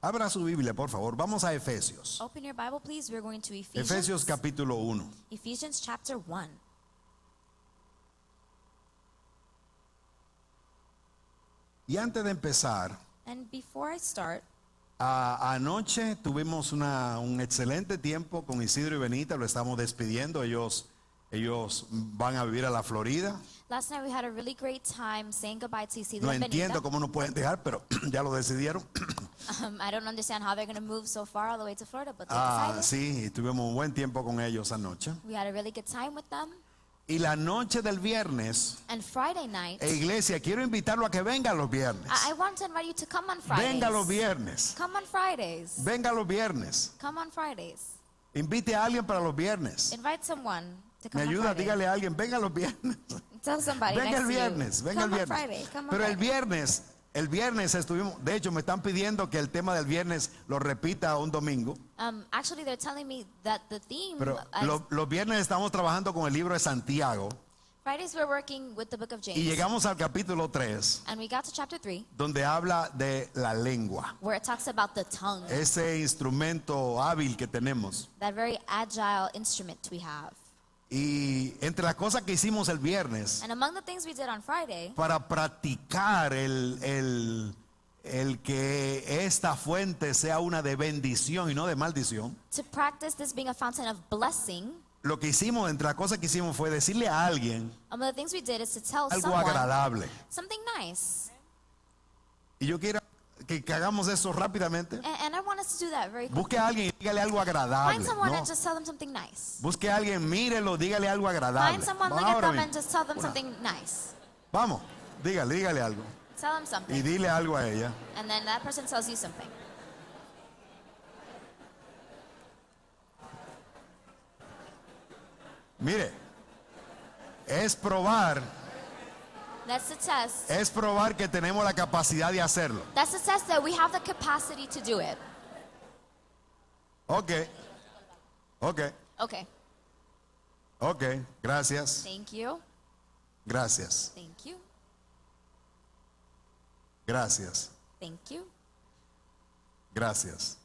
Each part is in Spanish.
Abra su Biblia, por favor. Vamos a Efesios. Open your Bible, please. We're going to Efesios capítulo 1. Ephesians chapter 1. Y antes de empezar, And before I start, anoche tuvimos un excelente tiempo con Isidro y Benita. Lo estamos despidiendo. Ellos van a vivir a la Florida. last night we had a really great time saying goodbye to Isidro No and Benita. entiendo cómo nos pueden dejar, pero ya lo decidieron. I don't understand how they're going to move so far all the way to Florida, but they decided. Sí, y tuvimos un buen tiempo con ellos anoche. We had a really good time with them. Y la noche del viernes, And Friday night, iglesia, quiero invitarlo a que venga los viernes. I want to invite you to come on Fridays. Venga los viernes. Come on Fridays. Venga los viernes. Come on Fridays. Invite a alguien para los viernes. Invite someone to Me come ayuda, on Friday. dígale a alguien, venga los viernes. Tell somebody Venga next el to you. viernes, venga el Come viernes. on Friday. Come on Pero Friday. el viernes estuvimos, de hecho me están pidiendo que el tema del viernes lo repita un domingo. Actually, they're telling me that the theme. Pero los viernes estamos trabajando con el libro de Santiago Fridays we're working with the book of James. y llegamos al capítulo 3, And we got to chapter 3, donde habla de la lengua, where it talks about the tongue, ese instrumento hábil que tenemos. that very agile instrument we have. Y entre las cosas que hicimos el viernes And among the things we did on Friday, para practicar el que esta fuente sea una de bendición y no de maldición, to practice this being a fountain of blessing, lo que hicimos, entre las cosas que hicimos fue decirle a alguien among the things we did is to tell algo someone agradable. something nice. Y yo quiero que hagamos eso rápidamente. And I want us to do that very quickly. Busque a alguien y dígale algo agradable. Find someone ¿no? and just tell them something nice. Busque a alguien, mírelo, dígale algo agradable. Find someone, Vamos look at ahora them, mismo. and just tell them something nice. Vamos, dígale algo. Tell them Y something. dile algo a ella. And then that person tells you something. Mire, es probar que tenemos la capacidad de hacerlo. That's the test that we have the capacity to do it. Ok, Okay. gracias, Thank you. gracias, Thank you. gracias, Thank you. gracias.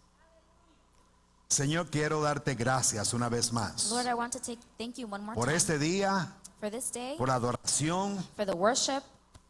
Señor, quiero darte gracias una vez más Lord, I want to thank you one more por time este día, for this day, por la adoración, for the worship,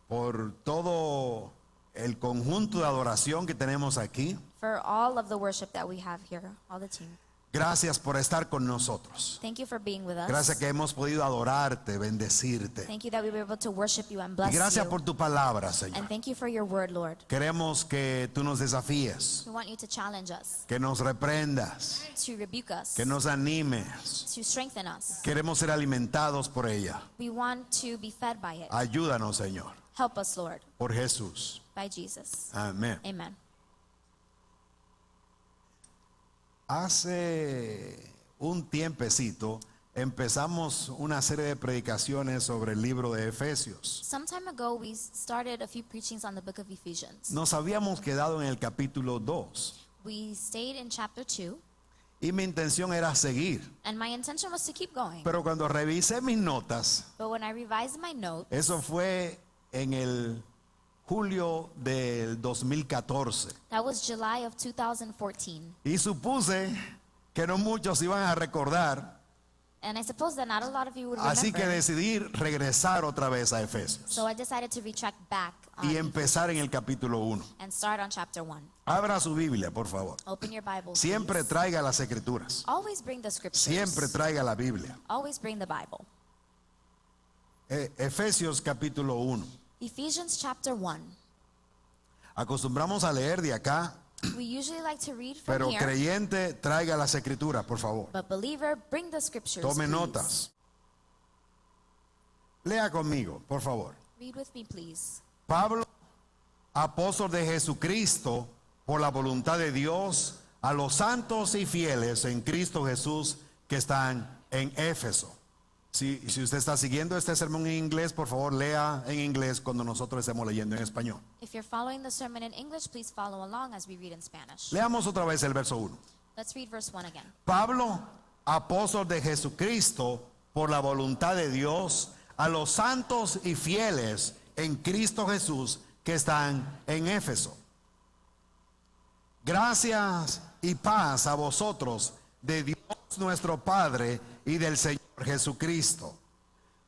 por todo el conjunto de adoración que tenemos aquí. for all of the worship that we have here, all the team. Gracias por estar con nosotros. Thank you for being with us. Gracias que hemos podido adorarte, bendecirte. Thank you that we were able to worship you and Y bless gracias you. por tu palabra, Señor. And thank you for your word, Lord. Queremos que tú nos desafíes, We want you to challenge us, que nos reprendas, to rebuke us, que nos animes. to strengthen us. Queremos ser alimentados por ella. We want to be fed by it. Ayúdanos, Señor, Help us, Lord, por Jesús. by Jesus. Amén. Amen. Hace un tiempecito empezamos una serie de predicaciones sobre el libro de Efesios. Some time ago, we started a few preachings on the book of Ephesians. Nos habíamos quedado en el capítulo 2 We stayed in chapter 2, y mi intención era seguir. and my intention was to keep going. Pero cuando revisé mis notas, But when I revised my note, eso fue en el julio del 2014. that was July of 2014. Y supuse que no muchos iban a recordar, And I suppose that not a lot of you would así que remember. decidí regresar otra vez a Efesios So I decided to retract back y empezar en el capítulo 1. and start on chapter 1. Abra su Biblia, por favor. Open your Bible. Siempre please. traiga las escrituras. Always bring the scriptures. Siempre traiga la Biblia. Always bring the Bible. Efesios capítulo 1. Ephesians chapter 1. Acostumbramos a leer de acá, We usually like to read from pero here. creyente, traiga las escrituras, por favor. But believer, bring the scriptures. Tome please. notas. Lea conmigo, por favor. Read with me, please. Pablo, apóstol de Jesucristo, por la voluntad de Dios, a los santos y fieles en Cristo Jesús que están en Éfeso. Si usted está siguiendo este sermón en inglés, por favor lea en inglés cuando nosotros estemos leyendo en español. If you're following the sermon in English, please follow along as we read in Spanish. Leamos otra vez el verso 1. Let's read verse 1 again. Pablo, apóstol de Jesucristo, por la voluntad de Dios, a los santos y fieles en Cristo Jesús que están en Éfeso. Gracias y paz a vosotros de Dios nuestro Padre y del Señor Jesucristo.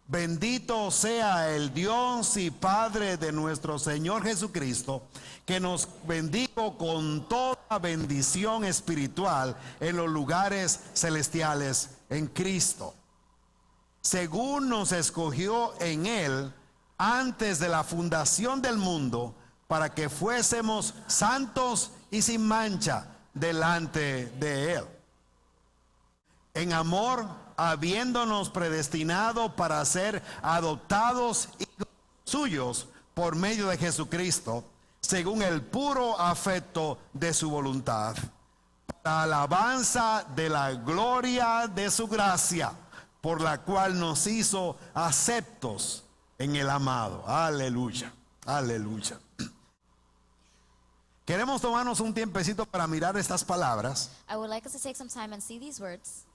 Bendito sea el Dios y Padre de nuestro Señor Jesucristo, que nos bendijo con toda bendición espiritual en los lugares celestiales en Cristo, según nos escogió en Él antes de la fundación del mundo, para que fuésemos santos y sin mancha delante de Él. En amor, habiéndonos predestinado para ser adoptados hijos suyos por medio de Jesucristo, según el puro afecto de su voluntad, para alabanza de la gloria de su gracia, por la cual nos hizo aceptos en el amado. Aleluya, aleluya. Queremos tomarnos un tiempecito para mirar estas palabras I would like us to take some time and see these words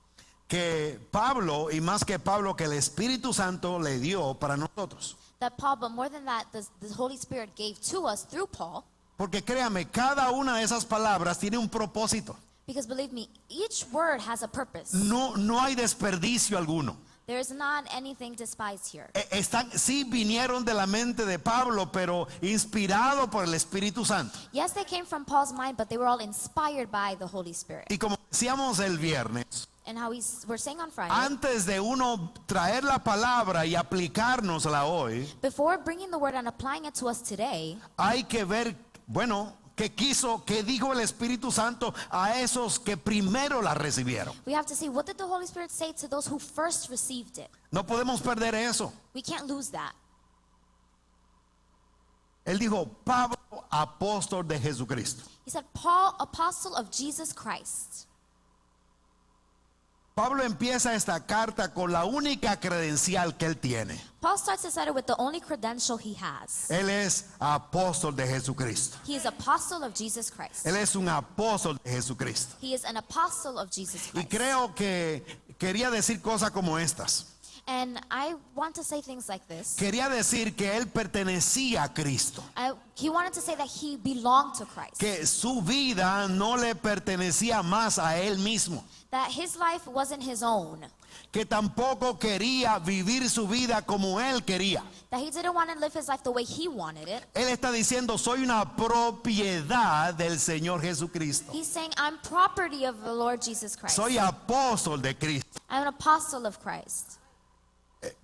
que Pablo, y más que Pablo, que el Espíritu Santo le dio para nosotros. that Paul, but more than that, the Holy Spirit gave to us through Paul. Porque créame, cada una de esas palabras tiene un propósito. Because believe me, each word has a purpose. No hay desperdicio alguno. There is not anything despised here. Sí vinieron de la mente de Pablo, pero inspirado por el Espíritu Santo. Yes, they came from Paul's mind, but they were all inspired by the Holy Spirit. Y como decíamos el viernes, And how we're saying on Friday, antes de uno traer la palabra y aplicárnosla hoy, before bringing the word and applying it to us today, hay que ver, bueno, qué dijo el Espíritu Santo a esos que primero la recibieron. we have to see, what did the Holy Spirit say to those who first received it? No podemos perder eso. We can't lose that. Él dijo, Pablo, apóstol de Jesucristo. He said, Paul, apostle of Jesus Christ. Pablo empieza esta carta con la única credencial que él tiene. Paul starts his letter with the only credential he has. Él es apóstol de Jesucristo. He is apostle of Jesus Christ. Él es un apóstol de Jesucristo. He is an apostle of Jesus Y Christ. creo que quería decir cosas como estas. And I want to say things like this. Quería decir que él pertenecía a Cristo. He wanted to say that he belonged to Christ. Que su vida no le pertenecía más a él mismo. That his life wasn't his own. Que tampoco quería vivir su vida como él quería. That he didn't want to live his life the way he wanted it. Él está diciendo, soy una propiedad del Señor Jesucristo. He's saying, I'm property of the Lord Jesus Christ. Soy apóstol de Cristo. I'm an apostle of Christ.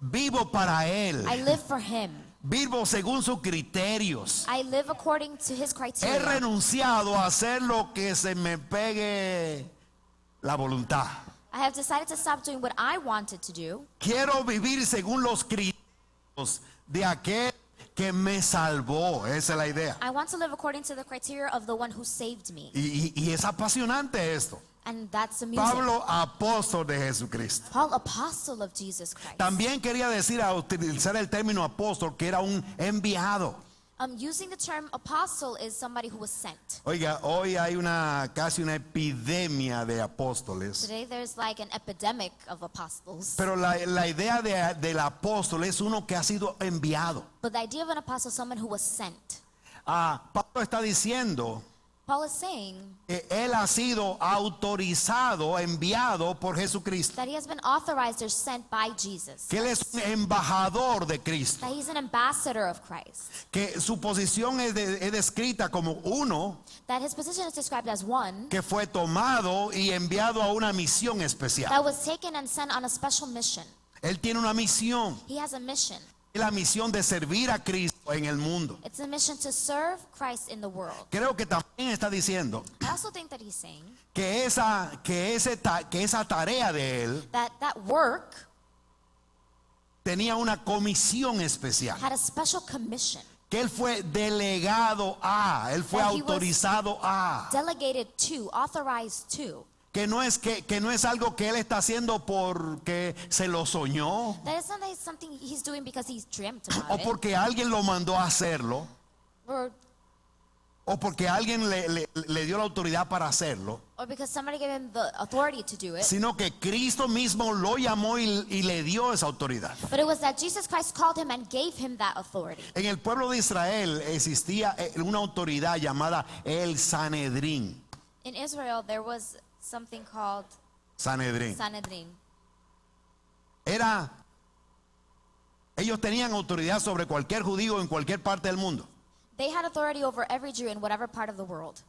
Vivo para Él. I live for him. Vivo según sus criterios. I live according to his He criteria. renunciado a hacer lo que se me pegue la voluntad. I have decided to stop doing what I wanted to do. Quiero vivir según los criterios de aquel que me salvó. Esa es la idea. I want to live according to the criteria of the one who saved me. Y es apasionante esto. And that's amusing. Pablo, apóstol de Jesucristo. Paul, apostle of Jesus Christ. También quería decir, a utilizar el término apóstol, que era un enviado. Using the term apostle is somebody who was sent. Oiga, hoy hay casi una epidemia de apóstoles. Today there's like an epidemic of apostles. Pero la idea del apóstol es uno que ha sido enviado. But the idea of an apostle is someone who was sent. Pablo está diciendo Paul is saying que él ha sido autorizado, enviado por Jesucristo. that he has been authorized or sent by Jesus. Que él es un embajador de Cristo. That he's an ambassador of Christ. Que su posición es descrita como uno That his position is described as one que fue tomado y enviado a una misión especial. that was taken and sent on a special mission. Él tiene una misión. He has a mission. Es la misión de servir a Cristo en el mundo. It's a mission to serve Christ in the world. Creo que también está diciendo I also think that he's saying que esa tarea de él that work tenía una comisión especial. had a special commission. Que él fue delegado él fue That he was autorizado Delegated to, authorized to. que no es algo que él está haciendo porque se lo soñó That is not like something he's doing because he's dreamt o about it. porque alguien lo mandó a hacerlo o porque alguien le dio la autoridad para hacerlo, Or because somebody gave him the authority to do it. sino que Cristo mismo lo llamó y le dio esa autoridad. But it was that Jesus Christ called him and gave him that authority. En el pueblo de Israel existía una autoridad llamada el Sanedrín. In Israel, there was something called Sanedrín. Sanhedrin. Ellos tenían autoridad sobre cualquier judío en cualquier parte del mundo. They had authority over every Jew in whatever part of the world.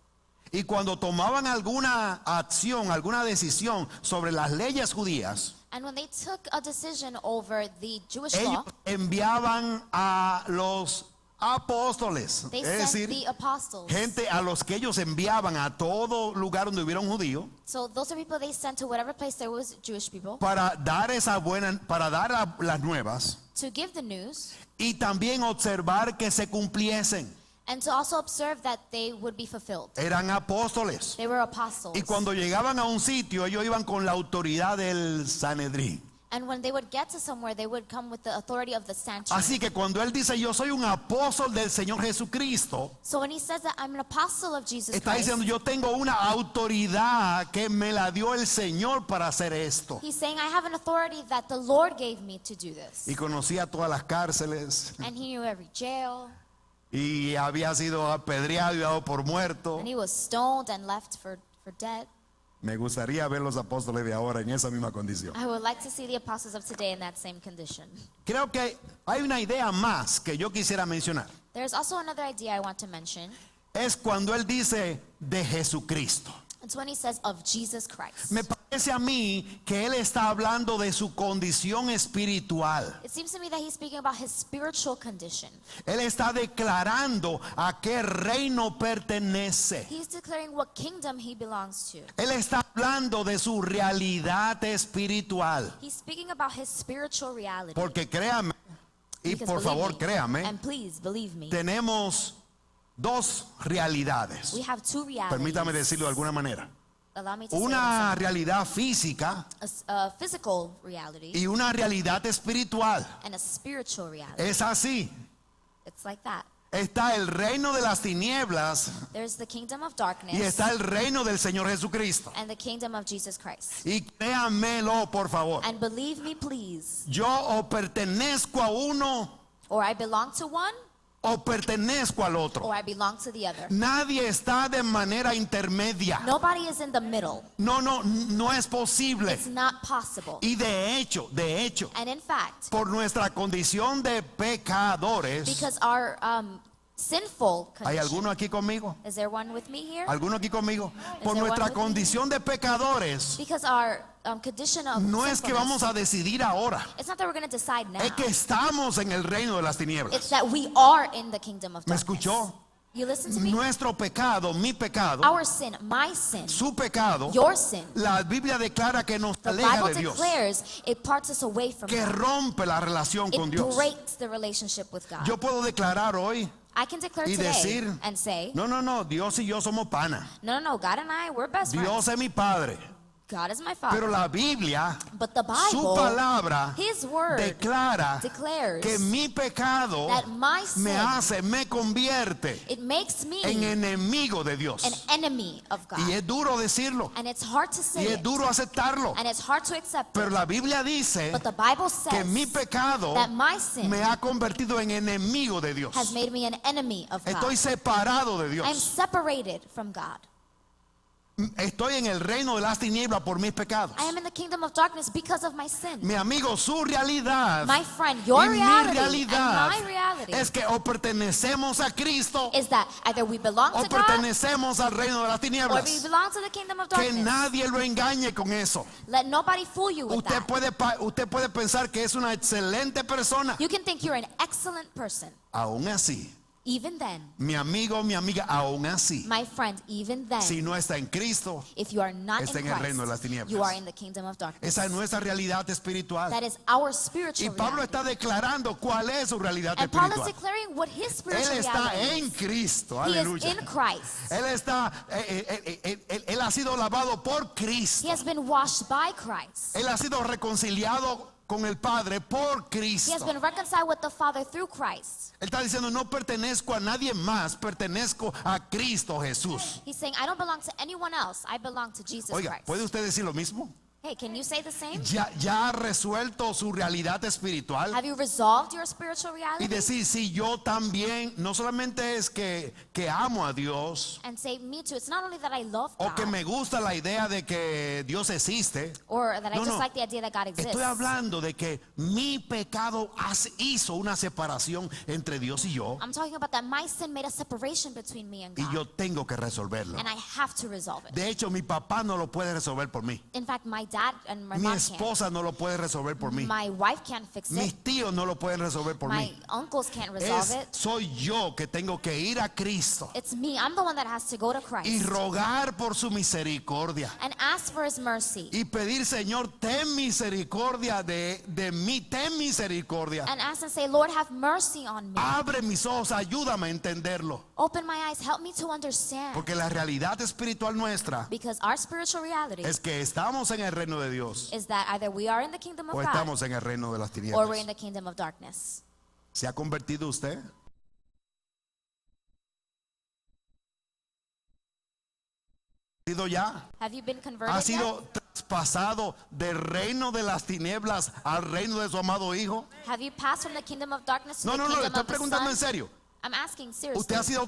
Y cuando tomaban alguna acción, alguna decisión sobre las leyes judías, And when they took a decision over the Jewish ellos law, enviaban a los apóstoles, they es sent decir, the apostles. gente a los que ellos enviaban a todo lugar donde hubiera un judío So those are people they sent to whatever place there was Jewish people para dar las nuevas to give the news y también observar que se cumpliesen. and to also observe that they would be fulfilled. Eran apóstoles. They were apostles. Y cuando llegaban a un sitio, ellos iban con la autoridad del Sanedrín. And when they would get to somewhere, they would come with the authority of the Sanhedrin. Así que cuando él dice, yo soy un apóstol del Señor Jesucristo, So when he says that I'm an apostle of Jesus está Christ, diciendo, yo tengo una autoridad que me la dio el Señor para hacer esto. he's saying I have an authority that the Lord gave me to do this. Y conocía todas las cárceles And he knew every jail, y había sido apedreado y dado por muerto. and he was stoned and left for dead. Me gustaría ver los apóstoles de ahora en esa misma condición. I would like to see the apostles of today in that same condition. Creo que hay una idea más que yo quisiera mencionar. There's also another idea I want to mention. Es cuando él dice de Jesucristo. It's when he says of Jesus Christ. Me parece a mí que él está hablando de su condición espiritual. It seems to me that he's speaking about his spiritual condition. Él está declarando a qué reino pertenece. He's declaring what kingdom he belongs to. Él está hablando de su realidad espiritual. He's speaking about his spiritual reality. Porque créame, y Because por believe favor me, créame, and please believe me, tenemos dos realidades. we have two realities. Permítame decirlo de alguna manera. Allow me to say Una it realidad física a physical reality y una realidad espiritual. and a spiritual reality. Es así. It's like that. Está el reino de las tinieblas There's the kingdom of y darkness está el reino del Señor Jesucristo. and the kingdom of Jesus Christ. Y créanmelo, por favor. And believe me, please, Yo o pertenezco a uno or I belong to one o pertenezco al otro. or I belong to the other. Nadie está de manera intermedia. Nobody is in the middle. No es posible. It's not possible. Y de hecho, And in fact, por nuestra condición de pecadores, because our sinful ¿hay condition, alguno aquí conmigo? is there one with me here? ¿Alguno aquí conmigo? Por there one nuestra with me? condición de pecadores, Because our condition of no es que sinfulness, vamos a decidir ahora. it's not that we're going to decide now. Es que estamos en el reino de las It's tinieblas. that we are in the kingdom of ¿Me darkness. escuchó? You listen to me? Nuestro pecado, mi pecado, Our sin, my sin, su pecado, your sin. la Biblia declara que nos The aleja Bible de Dios, declares it parts us away from que God. rompe la relación con It Dios. breaks the relationship with God. Yo puedo declarar hoy I can declare y today decir, and say, no, Dios y yo somos pana. no, God and I, we're best friends. Dios es mi Padre. God is my Father. Pero la Biblia, But the su Bible, palabra, His word, declara declares que mi pecado that my sin, me convierte it makes me en enemigo de Dios. an enemy of God. Y es duro decirlo. And it's hard to Y say es it. duro aceptarlo. And it's hard to accept Pero it. la Biblia dice But the Bible que says mi pecado that my sin me ha convertido en enemigo de Dios. has made me an enemy of God. Estoy separado de I'm Dios. separated from God. Estoy en el reino de las tinieblas por mis pecados. I am in the kingdom of darkness because of my sin. Mi amigo, su realidad My friend, your y mi reality realidad and my reality es que o pertenecemos a Cristo is that either we belong o to God pertenecemos al reino de las or we tinieblas. belong to the kingdom of Que darkness. nadie lo engañe con eso. Let nobody fool you with Usted that. puede pensar que es una excelente persona. You can think you're an excellent person. Aún así, Even then, mi amigo, mi amiga, aún así, my friend, even then, si no está en Cristo, if you are not está in en el reino de las Christ, tinieblas. you are in the kingdom of darkness. esa es nuestra realidad espiritual. That is our Y spiritual Pablo reality. está declarando cuál es su realidad And Paul is espiritual. declaring what his Él spiritual está reality en is. Cristo, He is aleluya. in Christ. Él está, él ha sido lavado por He Cristo. has been washed by Christ. Él ha sido reconciliado con el Padre por He has Cristo. been reconciled with the Father through Christ. Él está diciendo, no pertenezco a nadie más, pertenezco a Cristo Jesús. He's saying, I don't belong to anyone else. I belong to Jesus Oiga, Christ. ¿puede usted decir lo mismo? Hey, can you say the same? Ya ha resuelto su realidad espiritual. Have you resolved your spiritual Y reality? decir, si yo también, no solamente es que amo a Dios, And say, me too. It's not only that I love o que God, me gusta la idea de que Dios existe. or that I No, just no. like the idea that God exists. Estoy hablando de que mi pecado hizo una separación entre Dios y yo, I'm talking about that my sin made a separation between me and y God. yo tengo que resolverlo. And I have to resolve it. De hecho, mi papá no lo puede resolver por mí. In fact, my dad and my Mi mom esposa no lo puede resolver por mí. can't. My wife can't fix Mis it. tíos no lo pueden resolver por My mí. uncles can't resolve it. Soy yo que tengo que ir a Cristo It's me. I'm the one that has to go to y Christ rogar por su misericordia and ask for His mercy. y pedir, Señor, ten misericordia de mí, ten misericordia. And ask and say, Lord, have mercy on me. Abre mis ojos, ayúdame a entenderlo. Open my eyes. Help me to understand. Porque la realidad espiritual nuestra Because our spiritual reality es que estamos en el reino de Dios is that either we are in the kingdom of o God estamos en el reino de las or we're in tinieblas. the kingdom of darkness. ¿Se ha convertido usted? ¿Ha sido ya? Have you been converted ¿Ha yet? sido traspasado del reino de las tinieblas al reino de su amado Hijo? Have you passed from the kingdom of darkness to No, the no, no, le kingdom estoy of the preguntando en Son? serio. I'm asking seriously. Usted ha sido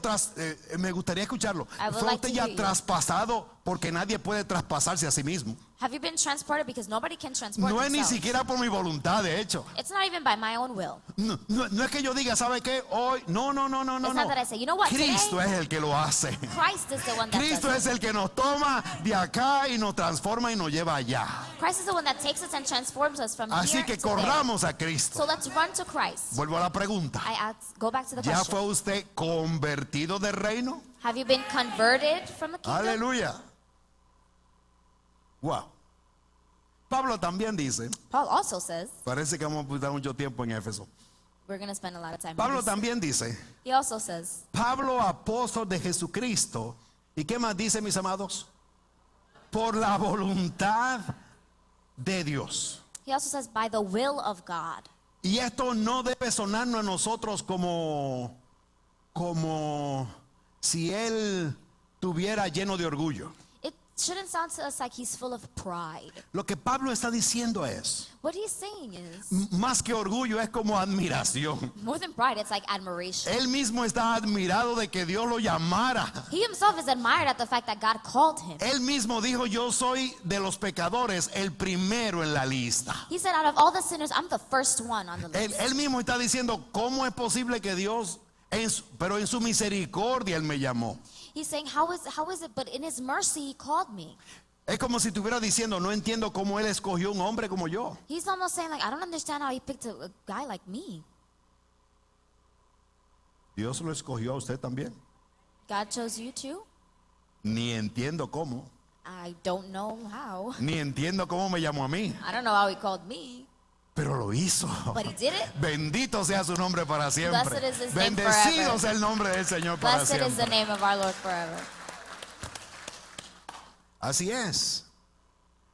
me gustaría escucharlo. I would ¿Fue like usted to ya hear you. traspasado porque nadie puede traspasarse a sí mismo? Have you been transported? Because nobody can transport No es ni themselves. siquiera por mi voluntad, de hecho. It's not even by my own will. No es que yo diga, ¿sabe qué? Hoy, no. It's not that I say, you know what, Cristo today- es el que lo hace. Christ is the one that Cristo does es it. el que nos toma de acá y nos transforma y nos lleva allá. Christ is the one that takes us and transforms us from Así here que to there. corramos a Cristo. So let's run to Christ. Vuelvo a la pregunta. Go back to the ¿Ya question. fue usted convertido del reino? Have you been converted from the kingdom? Aleluya. Wow. Pablo también dice, Paul also says, parece que vamos a pasar mucho tiempo en Éfeso. we're going to spend a lot of time on Pablo this. también dice, He also says, Pablo, apóstol de Jesucristo. ¿Y qué más dice, mis amados? Por la voluntad de Dios. he also says, by the will of God. Y esto no debe sonarnos a nosotros como si él tuviera lleno de orgullo. It shouldn't sound to us like he's full of pride. Lo que Pablo está diciendo es, What he's saying is, más que orgullo, es como admiración. more than pride, it's like admiration. Él mismo está admirado de que Dios lo llamara. He himself is admired at the fact that God called him. Él mismo dijo, yo soy de los pecadores el primero en la lista. He said, out of all the sinners, I'm the first one on the list. Él mismo está diciendo, ¿cómo es posible que Dios, pero en su misericordia Él me llamó? He's saying, how is it? But in his mercy, he called me. Es como si estuviera diciendo, no entiendo cómo Él escogió un hombre como yo. He's almost saying, like, I don't understand how he picked a guy like me. Dios lo escogió a usted también. God chose you too? Ni entiendo cómo. I don't know how. Ni entiendo cómo me llamó a mí. I don't know how he called me, Pero lo hizo. but he did it. Bendito sea su nombre para siempre. Blessed is his name Bendecido forever. sea el nombre del Señor para Blessed is the siempre. name of our Lord forever. Así es.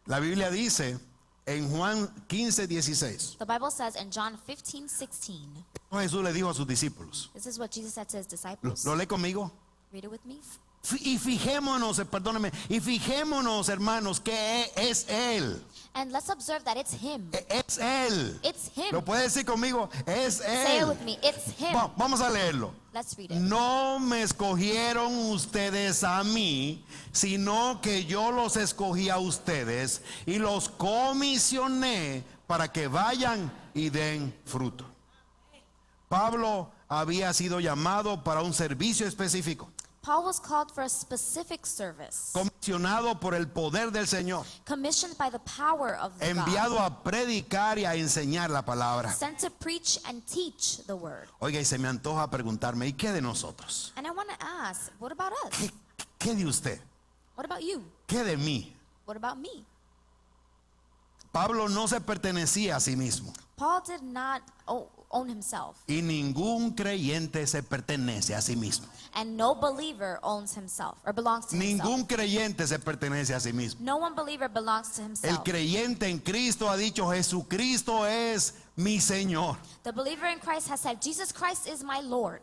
La Biblia dice en Juan 15:16. The Bible says in John 15:16, Jesús le dijo a sus discípulos. this is what Jesus said to his disciples. ¿Lo lee conmigo? Read it with me. Y fijémonos, perdóneme, y fijémonos, hermanos, que es Él. And let's observe that it's him. Es Él. It's him. ¿Lo puede decir conmigo? Es Say it Él. with me. It's him. Vamos a leerlo. Let's read it. No me escogieron ustedes a mí, sino que yo los escogí a ustedes y los comisioné para que vayan y den fruto. Pablo había sido llamado para un servicio específico, Paul was called for a specific service, comisionado por el poder del Señor, commissioned by the power of the enviado God, a predicar y a enseñar la palabra. sent to preach and teach the word. Oiga, y se me antoja preguntarme, ¿y qué de nosotros? And I want to ask, what about us? ¿Qué de usted? What about you? ¿Qué de mí? What about me? Pablo no se pertenecía a sí mismo. Paul did not own himself, Y ningún creyente se pertenece a sí mismo. and no believer owns himself or belongs to himself. Ningún creyente se pertenece a sí mismo. No one believer belongs to El himself. creyente en Cristo ha dicho, Jesucristo es mi Señor. The believer in Christ has said, Jesus Christ is my Lord.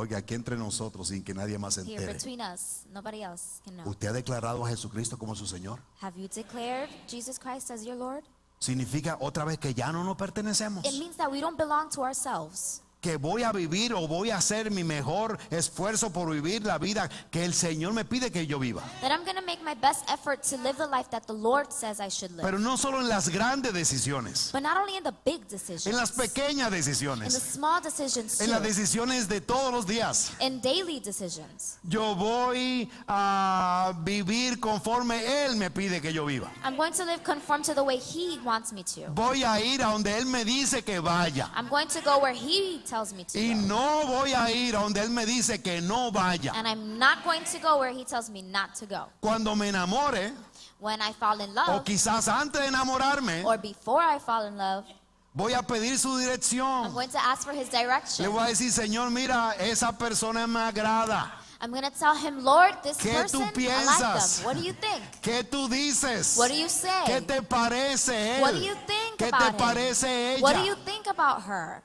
Oiga, aquí entre nosotros, sin que nadie más se Here entere, between us, nobody else can know. ¿usted ha declarado a Jesucristo como su Señor? Have you declared Jesus Christ as your Lord? Significa otra vez que ya no nos pertenecemos. It means that we don't belong to ourselves. Que voy a vivir o voy a hacer mi mejor esfuerzo por vivir la vida que el Señor me pide que yo viva. That I'm going to make my best effort to live the life that the Lord says I should live. Pero no solo en las grandes decisiones, But not only in the big decisions. en las pequeñas In the decisiones, small decisions en las too. decisiones de todos los días. In daily decisions. Yo voy a vivir conforme Él me pide que yo viva. I'm going to live conform to the way He wants me to. Voy a ir a donde Él me dice que vaya. I'm going to go where He tells me to Y go. no voy a ir a donde Él me dice que no vaya. And I'm not going to go where He tells me not to go. Cuando me enamore, When I fall in o love, quizás antes de enamorarme, or before I fall in love, voy a pedir su I'm dirección. going to ask for His Le direction. voy a decir, Señor, mira, esa persona me agrada. I'm going to tell Him, Lord, this ¿Qué person, tú I like piensas? them. What do you think? ¿Qué tú dices? What do you say? ¿Qué te parece What do él? you think ¿Qué te about him? parece What do you ella? think about her?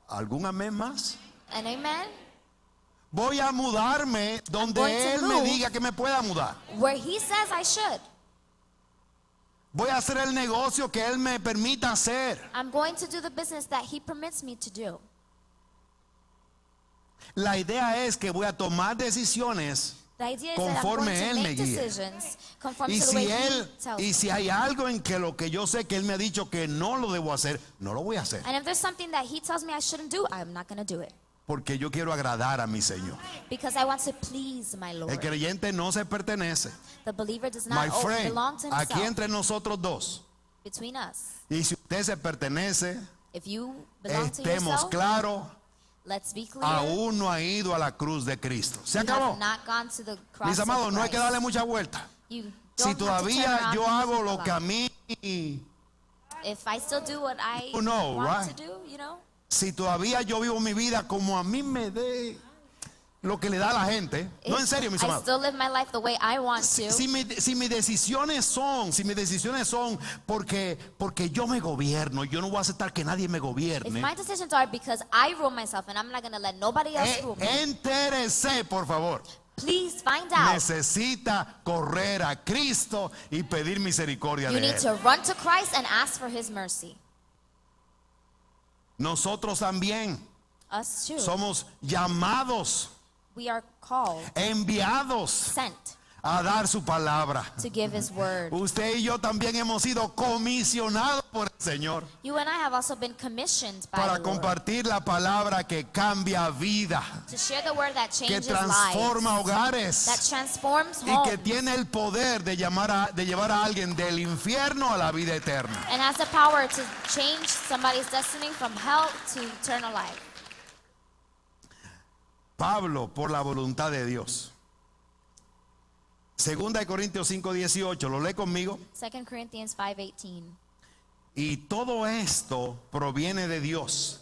¿Algún amén más? And amen? Voy a mudarme donde going to Él me move. diga que me pueda mudar. Where He says I should. Voy a hacer el negocio que Él me permita hacer. I'm going to do the business that He permits me to do. La idea es que voy a tomar decisiones The idea is that I'm conforme going to Él me make guíe. decisions conform y to the way si He Él tells y me. si hay algo en que lo que yo sé que Él me ha dicho que no lo debo hacer, no lo voy a hacer. And if there's something that He tells me I shouldn't do, I'm not going to do it. Porque yo quiero agradar a mi Señor. Because I want to please my El Lord. creyente no se pertenece. The believer does My not friend, belong to aquí himself. entre nosotros dos. Between us. Y si usted se pertenece, If you belong to estemos yourself, claros, let's be clear. aún no ha ido a la cruz de Cristo. Se You acabó. have not gone to the cross Mis of amados, no hay que Christ. darle mucha vuelta. You Si don't have to turn todavía around yo and hago look lo que a around. mí, If I still do what I You know, want right? to do, you know, si todavía yo vivo mi vida como a mí me dé lo que le da a la gente, no en serio, mis I amados. still live my life the way I want to. Si mis decisiones son porque yo me gobierno, yo no voy a aceptar que nadie me If gobierne. my decisions are because I rule myself and I'm not going to let nobody else rule me, Entérese, por favor. please find out. Necesita correr a Cristo y pedir misericordia You de need Él. to run to Christ and ask for His mercy. Nosotros también Us too. somos llamados, We are called, enviados sent a dar su palabra. to give His word. Usted y yo también hemos sido comisionados por el Señor You and I have also been commissioned by para the Lord compartir la palabra que cambia vida, to share the word that que changes transforma lives, that hogares transforms y que homes, tiene el poder de llevar a alguien del infierno a la vida eterna. and has the power to change somebody's destiny from hell to eternal life. Pablo, por la voluntad de Dios. Segunda de Corintios 5:18, lo lee conmigo. 2 Corinthians 5:18. Y todo esto proviene de Dios,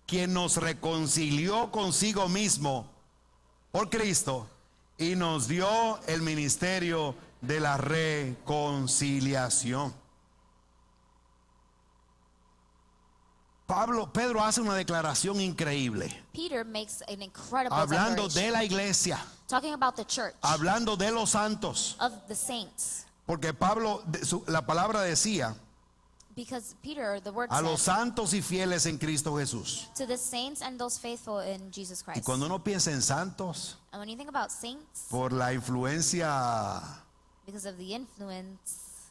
quien nos reconcilió consigo mismo por Cristo y nos dio el ministerio de la reconciliación. Pedro hace una declaración increíble, Peter makes an incredible hablando declaration, de la iglesia, talking about the church hablando de los santos, of the saints. porque Pablo, la palabra decía, Because Peter, the word a los said, santos y fieles en Cristo Jesús. to the saints and those faithful in Jesus Y Christ. cuando uno piensa en santos, And when you think about saints, por la influencia because of the influence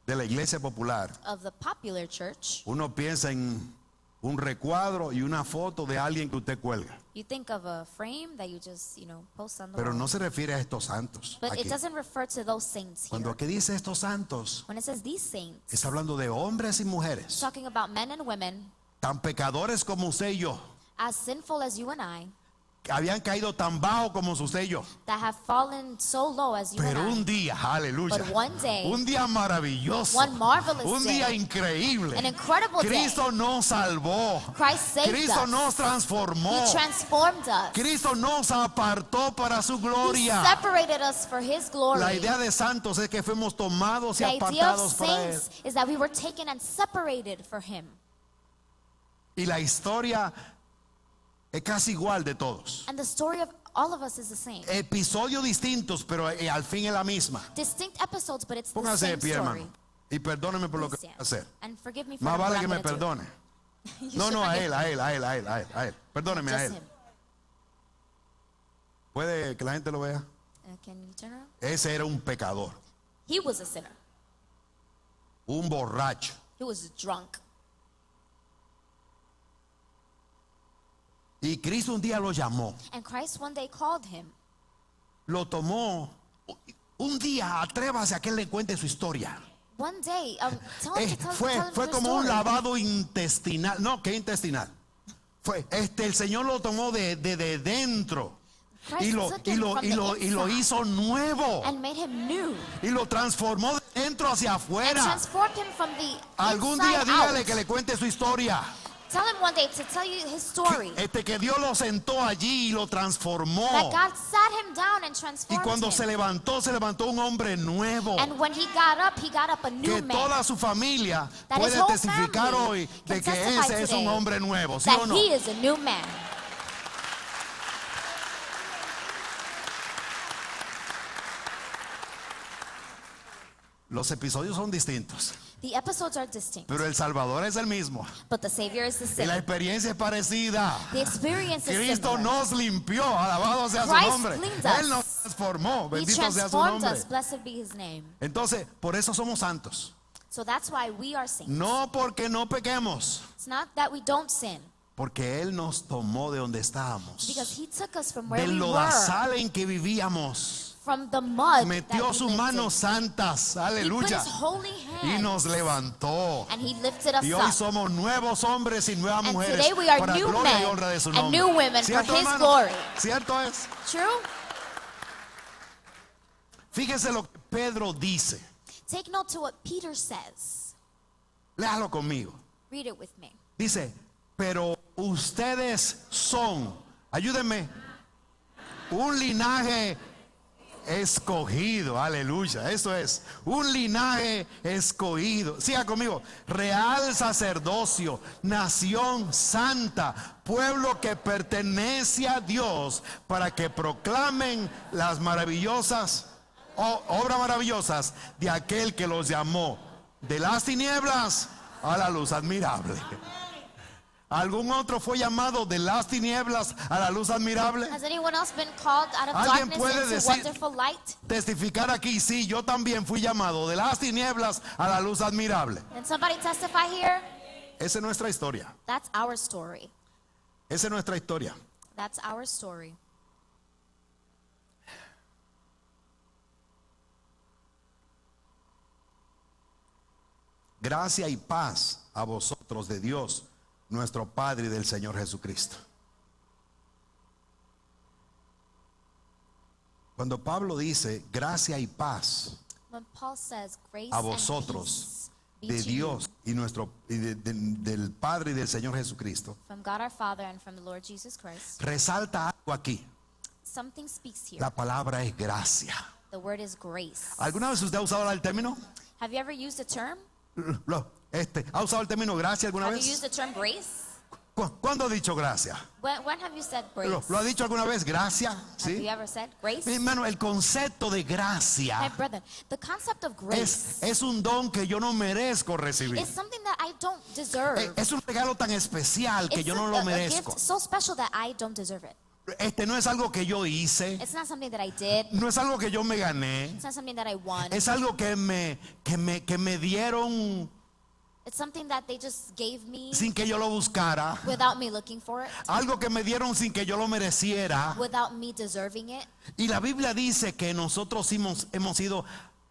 de la iglesia popular, of the popular church, uno piensa en un recuadro y una foto de alguien que usted cuelga. you think of a frame that you just, post on the Pero wall. no se refiere a estos santos. But Aquí. it doesn't refer to those saints Cuando here. aquí dice estos santos, When it says these saints, está hablando de hombres y it's mujeres, talking about men and women tan pecadores como usted y yo, as sinful as you and I, que habían caído tan bajo como usted y yo. that have fallen so low as you Pero and un I. día, aleluya, But one day, un día maravilloso, one marvelous un día day, increíble. an incredible Cristo nos salvó, day, Christ saved Cristo us. nos transformó, He transformed us. Cristo nos apartó para su He gloria. separated us for His glory. La idea de santos es que fuimos tomados y The idea of apartados para Él. saints is that we were taken and separated for Him. Y la historia es casi igual de todos. And the story of all of us is the same. Episodios distintos, pero al fin es la misma. Distinct episodes, but it's the Póngase de same pie, story. hermano. Y perdóneme por lo que Please voy a stand. hacer. And forgive me for Más what vale I'm que me gonna do. perdone. You No, should no, a forgive él, a él. Perdóneme a just él. him. ¿Puede que la gente lo vea? Can you turn around? Ese era un pecador, He was a sinner. un borracho. He was drunk. Y Cristo un día lo llamó, And Christ one day called him. lo tomó. Un día atrévase a que él le cuente su historia. One day, tell him to tell Fue him your como un story. lavado intestinal. No, ¿qué intestinal? El Señor lo tomó de dentro Christ y lo, took y him lo, from y the lo, y lo inside hizo nuevo and made him new. y lo transformó de dentro hacia And afuera. transformed him from the Algún día inside dígale out. que le cuente su historia. Tell him one day to tell you his story. Que Dios lo sentó allí y lo transformó. That God sat him down and Y transformed cuando him. se levantó un hombre nuevo. And when he got up a new Que man. toda su familia That his puede whole testificar family hoy de can que testify ese es un today hombre nuevo, ¿sí that o no? he is a new man. Los episodios son distintos, The episodes are distinct, pero el Salvador es el mismo. but the Savior is the Y same. la experiencia es parecida. The experience is Cristo similar. nos limpió, alabado sea su Christ nombre. cleans Él us. nos transformó, He bendito sea su transformed nombre. us. Blessed be his name. Entonces, por eso somos santos. So that's why we are saints. No porque no pequemos, It's not that we don't sin, porque Él nos tomó de donde estábamos, because he took us from where del we were, lodazal en que vivíamos. from the mud Metió that we sus lived manos in. santas, He put aleluya, his holy y hand nos levantó. and he lifted us Y hoy up. somos nuevos hombres y nuevas And mujeres today we are para new gloria y men honra de su and nombre. new women for ¿Cierto, his hermano? glory. ¿Cierto es? True? Fíjese lo que Pedro dice. Take note to what Peter says. Léalo conmigo. Read it with me. Dice, pero ustedes son, ayúdenme, un linaje escogido, aleluya, eso es, un linaje escogido. Siga conmigo, real sacerdocio, nación santa, pueblo que pertenece a Dios, para que proclamen las maravillosas, obras maravillosas de aquel que los llamó de las tinieblas a la luz admirable. ¿Algún otro fue llamado de las tinieblas a la luz admirable? Has anyone else been called out of ¿Alguien darkness puede into decir- wonderful light? Testificar aquí, sí, yo también fui llamado de las tinieblas a la luz admirable. Can somebody testify here? Esa es nuestra historia. That's our story. Esa es nuestra historia. That's our story. Gracia y paz a vosotros de Dios, nuestro Padre y del Señor Jesucristo. Cuando Pablo dice gracia y paz When Paul says grace a and vosotros peace be de to Dios y del Padre y del Señor Jesucristo, you from God our Father and from the Lord Jesus Christ, resalta algo aquí. something speaks here. La palabra es gracia. The word is grace. ¿Alguna vez usted ha usado el término? Have you ever used the term? ¿Ha usado el término gracia alguna Have you vez? used the term grace? ¿Cuándo ha dicho gracia? When have you said grace? ¿Lo ha dicho alguna vez? Gracia, Have you ¿sí? ever said grace? Mi hermano, el concepto de My gracia brother, the concept of grace es un don que yo no merezco recibir. is something that I don't deserve. Es un regalo tan especial que It's yo no a lo gift merezco. so special that I don't deserve it. No es algo que yo hice, It's not something that I did. no es algo que yo me gané, It's not something that I won. es algo que me dieron It's something that they just gave me sin que yo lo buscara, without me looking for it, algo que me dieron sin que yo lo mereciera. without me deserving it. Y la Biblia dice que nosotros hemos sido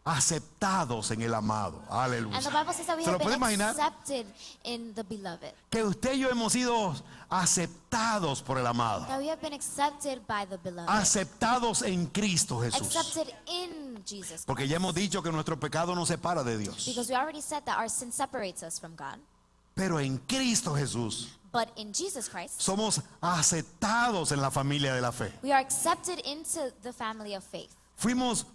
aceptados en el amado. Aleluya. And the Bible says that we ¿Se lo have puede been imaginar? accepted in the beloved. Que usted y yo hemos sido aceptados por el amado. That we have been accepted by the beloved. Aceptados en Cristo Jesús. Accepted in Jesus. Porque ya hemos dicho que nuestro pecado nos separa de Dios. Because we already said that our sin separates us from God. Pero en Cristo Jesús But in Jesus Christ, somos aceptados en la familia de la fe. we are accepted into the family of faith. Fuimos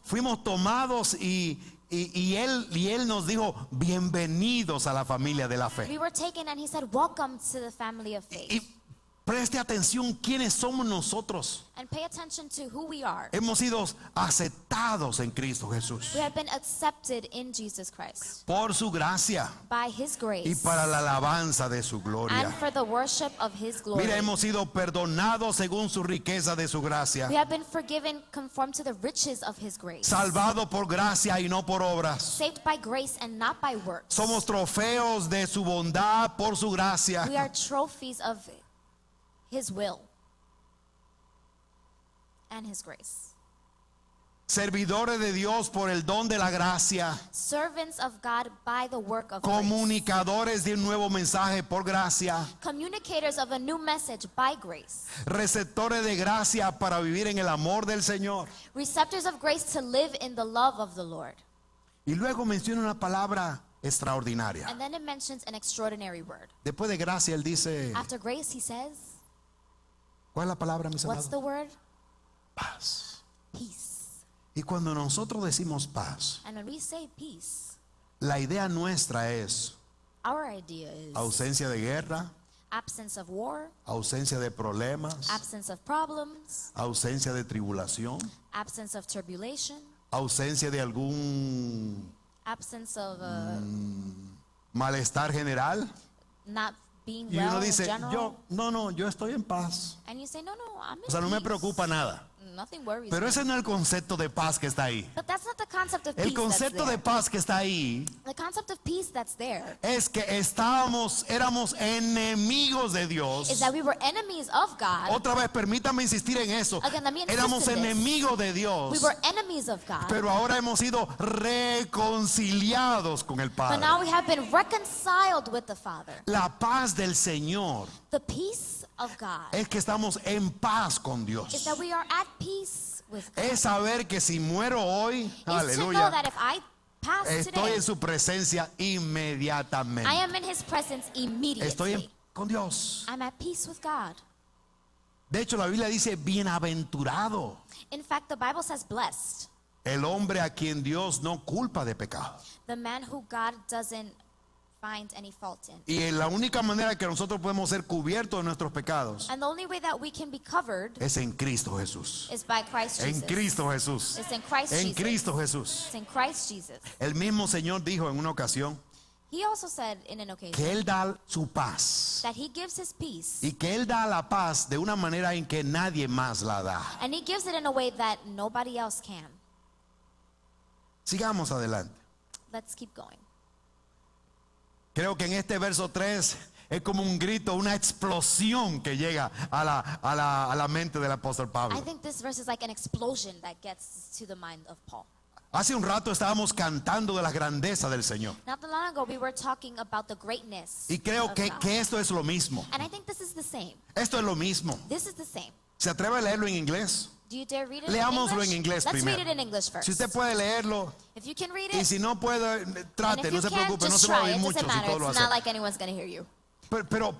tomados y él nos dijo bienvenidos a la familia de la fe. We were taken and he said, welcome to the family of faith. Y Preste atención quiénes somos nosotros. And pay attention to who we are. Hemos sido aceptados en Cristo Jesús We have been accepted in Jesus Christ por su gracia by His y grace para la alabanza de su and gloria. for the worship of His glory. Mira, hemos sido perdonados según su riqueza de su gracia, We have been forgiven conform to the riches of His grace. salvado por gracia y no por obras. Saved by grace and not by works. Somos trofeos de su bondad por su gracia. We are trophies of His will and His grace. Servidores de Dios por el don de la gracia. Servants of God by the work of grace. Comunicadores de un nuevo mensaje por gracia. Communicators of a new message by grace. Receptores de gracia para vivir en el amor del Señor. Receptors of grace to live in the love of the Lord. Y luego menciona una palabra extraordinaria. And then it mentions an extraordinary word. Después de gracia, él dice, After grace, he says, ¿cuál es la palabra, mis what's amados? the word? Paz. Peace. Y cuando nosotros decimos paz, And when we say peace, la idea nuestra es our idea is ausencia de guerra, absence of war, ausencia de problemas, absence of problems, ausencia de tribulación, absence of tribulation, ausencia de algún absence of malestar general. not being Y well uno in dice, general. yo estoy en paz. And you say, no, I'm in O sea, no me peace. preocupa nada. Nothing worries Pero me. ese no es el concepto de paz que está ahí. But that's not the concept of El peace that's concepto there. de paz que está ahí The concept of peace that's there es que éramos enemigos de Dios. is that we were enemies of God. Otra vez, permítame insistir en eso. Again, let me insist Éramos in this. enemigos de Dios. We were enemies of God. Pero ahora hemos sido reconciliados con el But Padre. now we have been reconciled with the Father. La paz del Señor The peace of God es que estamos en paz con is Dios. that we are at peace with God. Es saber que si muero hoy, Is to know aleluya, that if I pass estoy today, en su presencia inmediatamente. I am in His presence Estoy immediately. con Dios. I'm at peace with God. De hecho, la Biblia dice bienaventurado In fact, the Bible says blessed. el hombre a quien Dios no culpa de pecado. The man who God doesn't find any fault in. Y la única manera que nosotros podemos ser cubiertos de nuestros pecados And the only way that we can be covered es en Cristo Jesús. is by Christ En Jesus. Cristo Jesús. It's in Christ En Jesus. Cristo Jesús. It's in Christ Jesus. El mismo Señor dijo en una ocasión He also said in an occasion que Él da su paz that He gives His peace, y que Él da la paz de una manera en que nadie más la da. and He gives it in a way that nobody else can. Sigamos adelante. Let's keep going. Creo que en este verso 3 es como un grito, una explosión que llega a la mente del apóstol I Pablo. think this verse is like an explosion that gets to the mind of Paul. Hace un rato estábamos cantando de la grandeza del Señor. Not that long ago, we were talking about the greatness Y creo of que, God. que esto es lo mismo. And I think this is the same. Esto es lo mismo. This is the same. ¿Se atreve a leerlo en inglés? Do you dare read it Leámoslo in en English? inglés Let's primero. read it in English first. Si usted puede leerlo If you can read y it, si no puede, and trate, if no you se can't, preocupe, no just se va a try. oír It mucho doesn't si matter. todo lo It's hace. not like anyone's going to hear you. Pero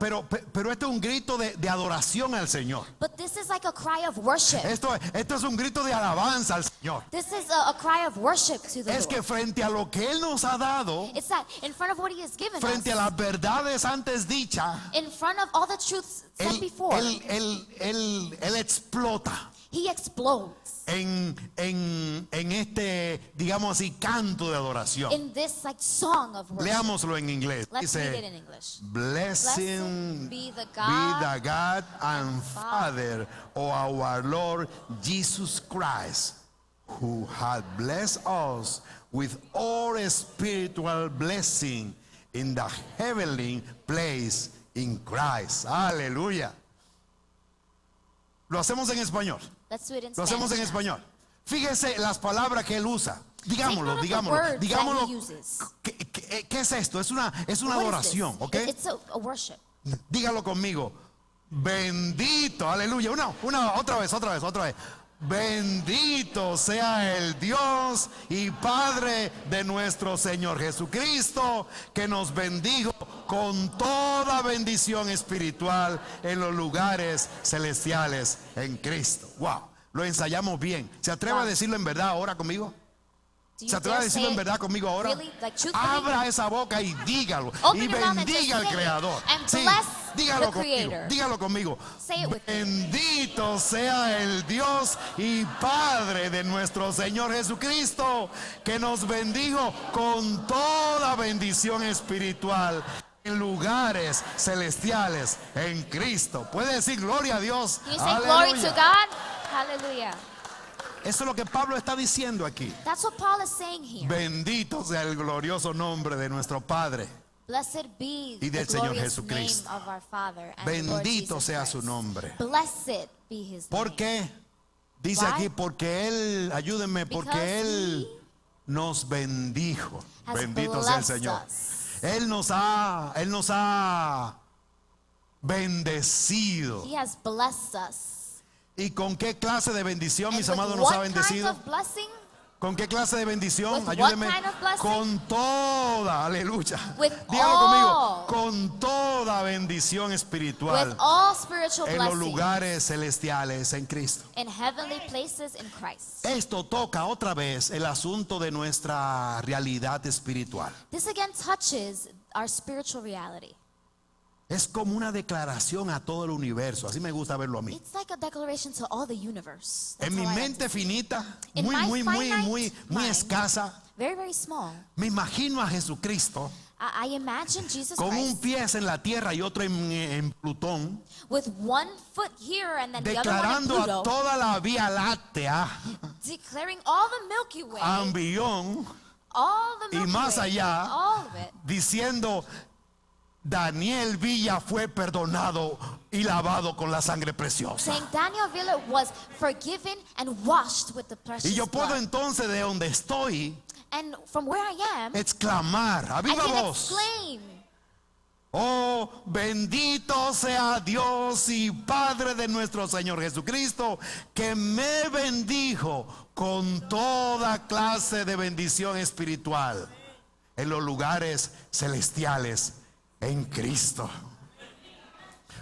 este es un grito de adoración al Señor. But this is like a cry of worship. Esto es un grito de alabanza al Señor. This is a cry of worship to the Es que Lord. frente a lo que Él nos ha dado, It's that in front of what He has given frente a us, las verdades antes dichas, in front of all the truths said before, Él explota He explodes en este, digamos así, canto de adoración. in this like song of worship. Leámoslo en inglés. Let's read it Dice, in English. Blessing Blessed be the be the God God and Father of our Lord Jesus Christ, who had blessed us with all spiritual blessing in the heavenly place in Christ. Aleluya. Lo hacemos en español. Let's do it in Lo hacemos en Spanish now. español. Fíjese las palabras que él usa. Digámoslo, note of the digámoslo, words that digámoslo. he uses. ¿Qué es esto? Es una What is adoración, this? ¿ok? It's a worship. Dígalo conmigo. Bendito, aleluya. Otra vez. Bendito sea el Dios y Padre de nuestro Señor Jesucristo, que nos bendijo con toda bendición espiritual en los lugares celestiales en Cristo. Wow, lo ensayamos bien. ¿Se atreve a Wow. decirlo en verdad ahora conmigo? Do you ¿Se atreve a dare decirlo say en it verdad conmigo ahora? really, like truthfully? Abra esa boca y dígalo. Open Y your mouth and just bendiga al say it. Creador. And Sí, bless Dígalo the conmigo, Creator. dígalo conmigo. Say it with me. Bendito sea el Dios y Padre de nuestro Señor Jesucristo, que nos bendijo con toda bendición espiritual en lugares celestiales en Cristo. Puede decir gloria a Dios. Can you say glory to Aleluya. God? Hallelujah. Eso es lo que Pablo está diciendo aquí. That's what Paul is saying here. Bendito sea el glorioso nombre de nuestro Padre. Blessed be Y the del Señor glorious Jesucristo. name of our Father and the Lord Bendito Jesus sea Christ. su nombre. Blessed be his ¿Por name. qué? Dice Why? aquí, porque Él, ayúdenme, Because porque Él he nos bendijo. has Bendito sea el blessed Señor. us. Él nos ha bendecido. He has blessed us. ¿Y con qué clase de bendición, And mis with amados, nos ha what kind bendecido? of blessing? ¿Con qué clase de bendición? With what Ayúdeme. kind of blessing? Con toda, aleluya. With Dígalo all. conmigo. Con toda bendición espiritual With all spiritual en los blessings lugares celestiales en Cristo. in heavenly places in Christ. Esto toca otra vez el asunto de nuestra realidad espiritual. This again touches our spiritual reality. Es como una declaración a todo el universo. Así me gusta verlo a mí. It's like a declaration to all the universe. That's En mi how I like mente to see it. finita, In muy, my muy, muy, finite muy, muy mind, escasa, Very, very small. me imagino a Jesucristo I imagine Jesus con un Christ pie en la tierra y otro en Plutón, with one foot here and then the other one in declarando a Pluto, toda la Vía Láctea, declaring all the Milky Way, Ambión, all the y Milky más Way, allá, all of it. diciendo: Daniel Villa fue perdonado y lavado con la sangre preciosa. Saying Daniel Villa was forgiven and washed with the precious Y yo puedo blood. entonces, de donde estoy, And from where I am, exclamar a I viva can voz: exclaim, oh, bendito sea Dios y Padre de nuestro Señor Jesucristo, que me bendijo con toda clase de bendición espiritual en los lugares celestiales en Cristo.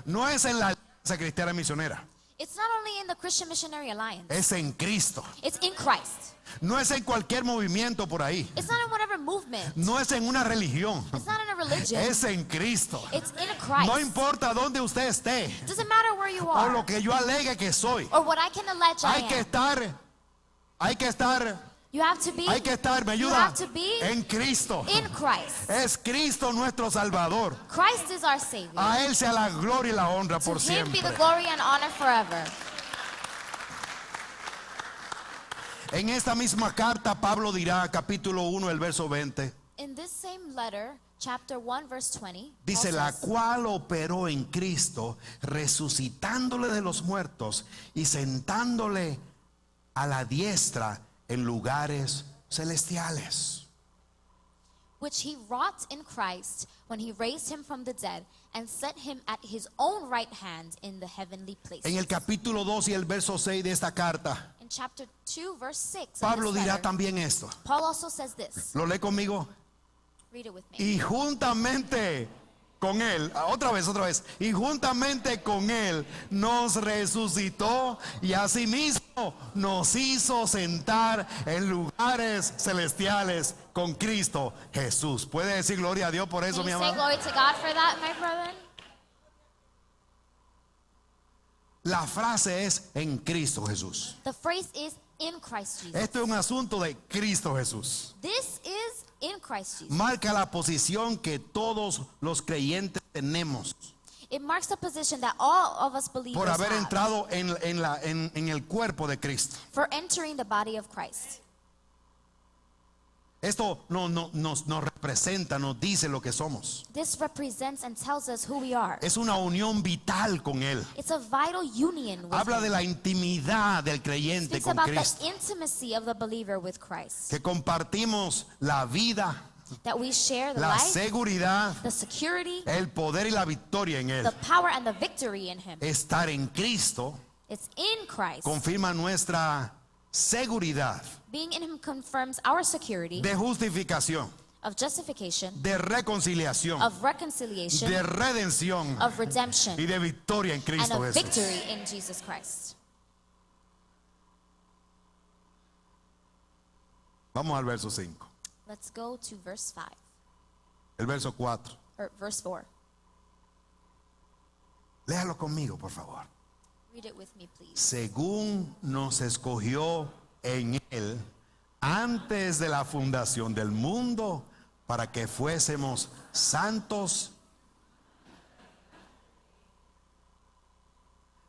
No es en la Alianza Cristiana Misionera, it's not only in the Christian Missionary Alliance, es en Cristo. it's in Christ. No es en cualquier movimiento por ahí, It's not in whatever movement. no es en una religión, It's not in a religion. es en Cristo. It's in Christ. No importa dónde usted esté Doesn't matter where you o are lo que yo alegue que soy. or what I can allege I Hay que am. estar, You have to be me you ayuda, have to be en Cristo. in Christ. Es Cristo nuestro Salvador. Christ is our Savior. A Él sea la gloria y la honra To por Him be siempre. the glory and honor forever. En esta misma carta, Pablo dirá, capítulo 1, el verso 20, In this same letter, chapter 1, verse 20, dice: Paul la says, cual operó en Cristo, resucitándole de los muertos y sentándole a la diestra en lugares celestiales. which He wrought in Christ when He raised Him from the dead and set Him at His own right hand in the heavenly places. En el capítulo 2 y el verso 6 de esta carta, In chapter 2, verse 6, of Pablo this dirá letter, también esto. Paul also says this. ¿Lo lee conmigo? Read it with me. Y juntamente con Él, otra vez, y juntamente con Él nos resucitó y asimismo nos hizo sentar en lugares celestiales con Cristo Jesús. ¿Puede decir gloria a Dios por eso, Can mi you say amado? glory to God for that, my brother? La frase es en Cristo Jesús. The phrase is in Christ Jesus. Esto es un asunto de Cristo Jesús. This is in Christ Jesus. Marca la posición que todos los creyentes tenemos It marks the position that all of us believers por haber have entrado en el cuerpo de Cristo. for entering the body of Christ. Esto nos representa, nos dice lo que somos. This represents and tells us who we are. Es una unión vital con Él. It's a vital union with Habla Him. de la intimidad del creyente Speaks con about Cristo. the intimacy of the believer with Christ. Que compartimos la vida, That we share the la life, seguridad, the security, el poder y la victoria en Él. the power, and the victory in Him. Estar en Cristo It's in Christ. confirma nuestra seguridad Being in Him confirms our security de justificación, of justification, de reconciliación, of reconciliation, de redención of redemption, y de victoria en and Cristo of Jesús. victory in Jesus Christ. Vamos al verso 5. Let's go to verse 5 El verso 4. or verse 4. Léalo conmigo, por favor. Read it with me, please. Según nos escogió en Él antes de la fundación del mundo para que fuésemos santos.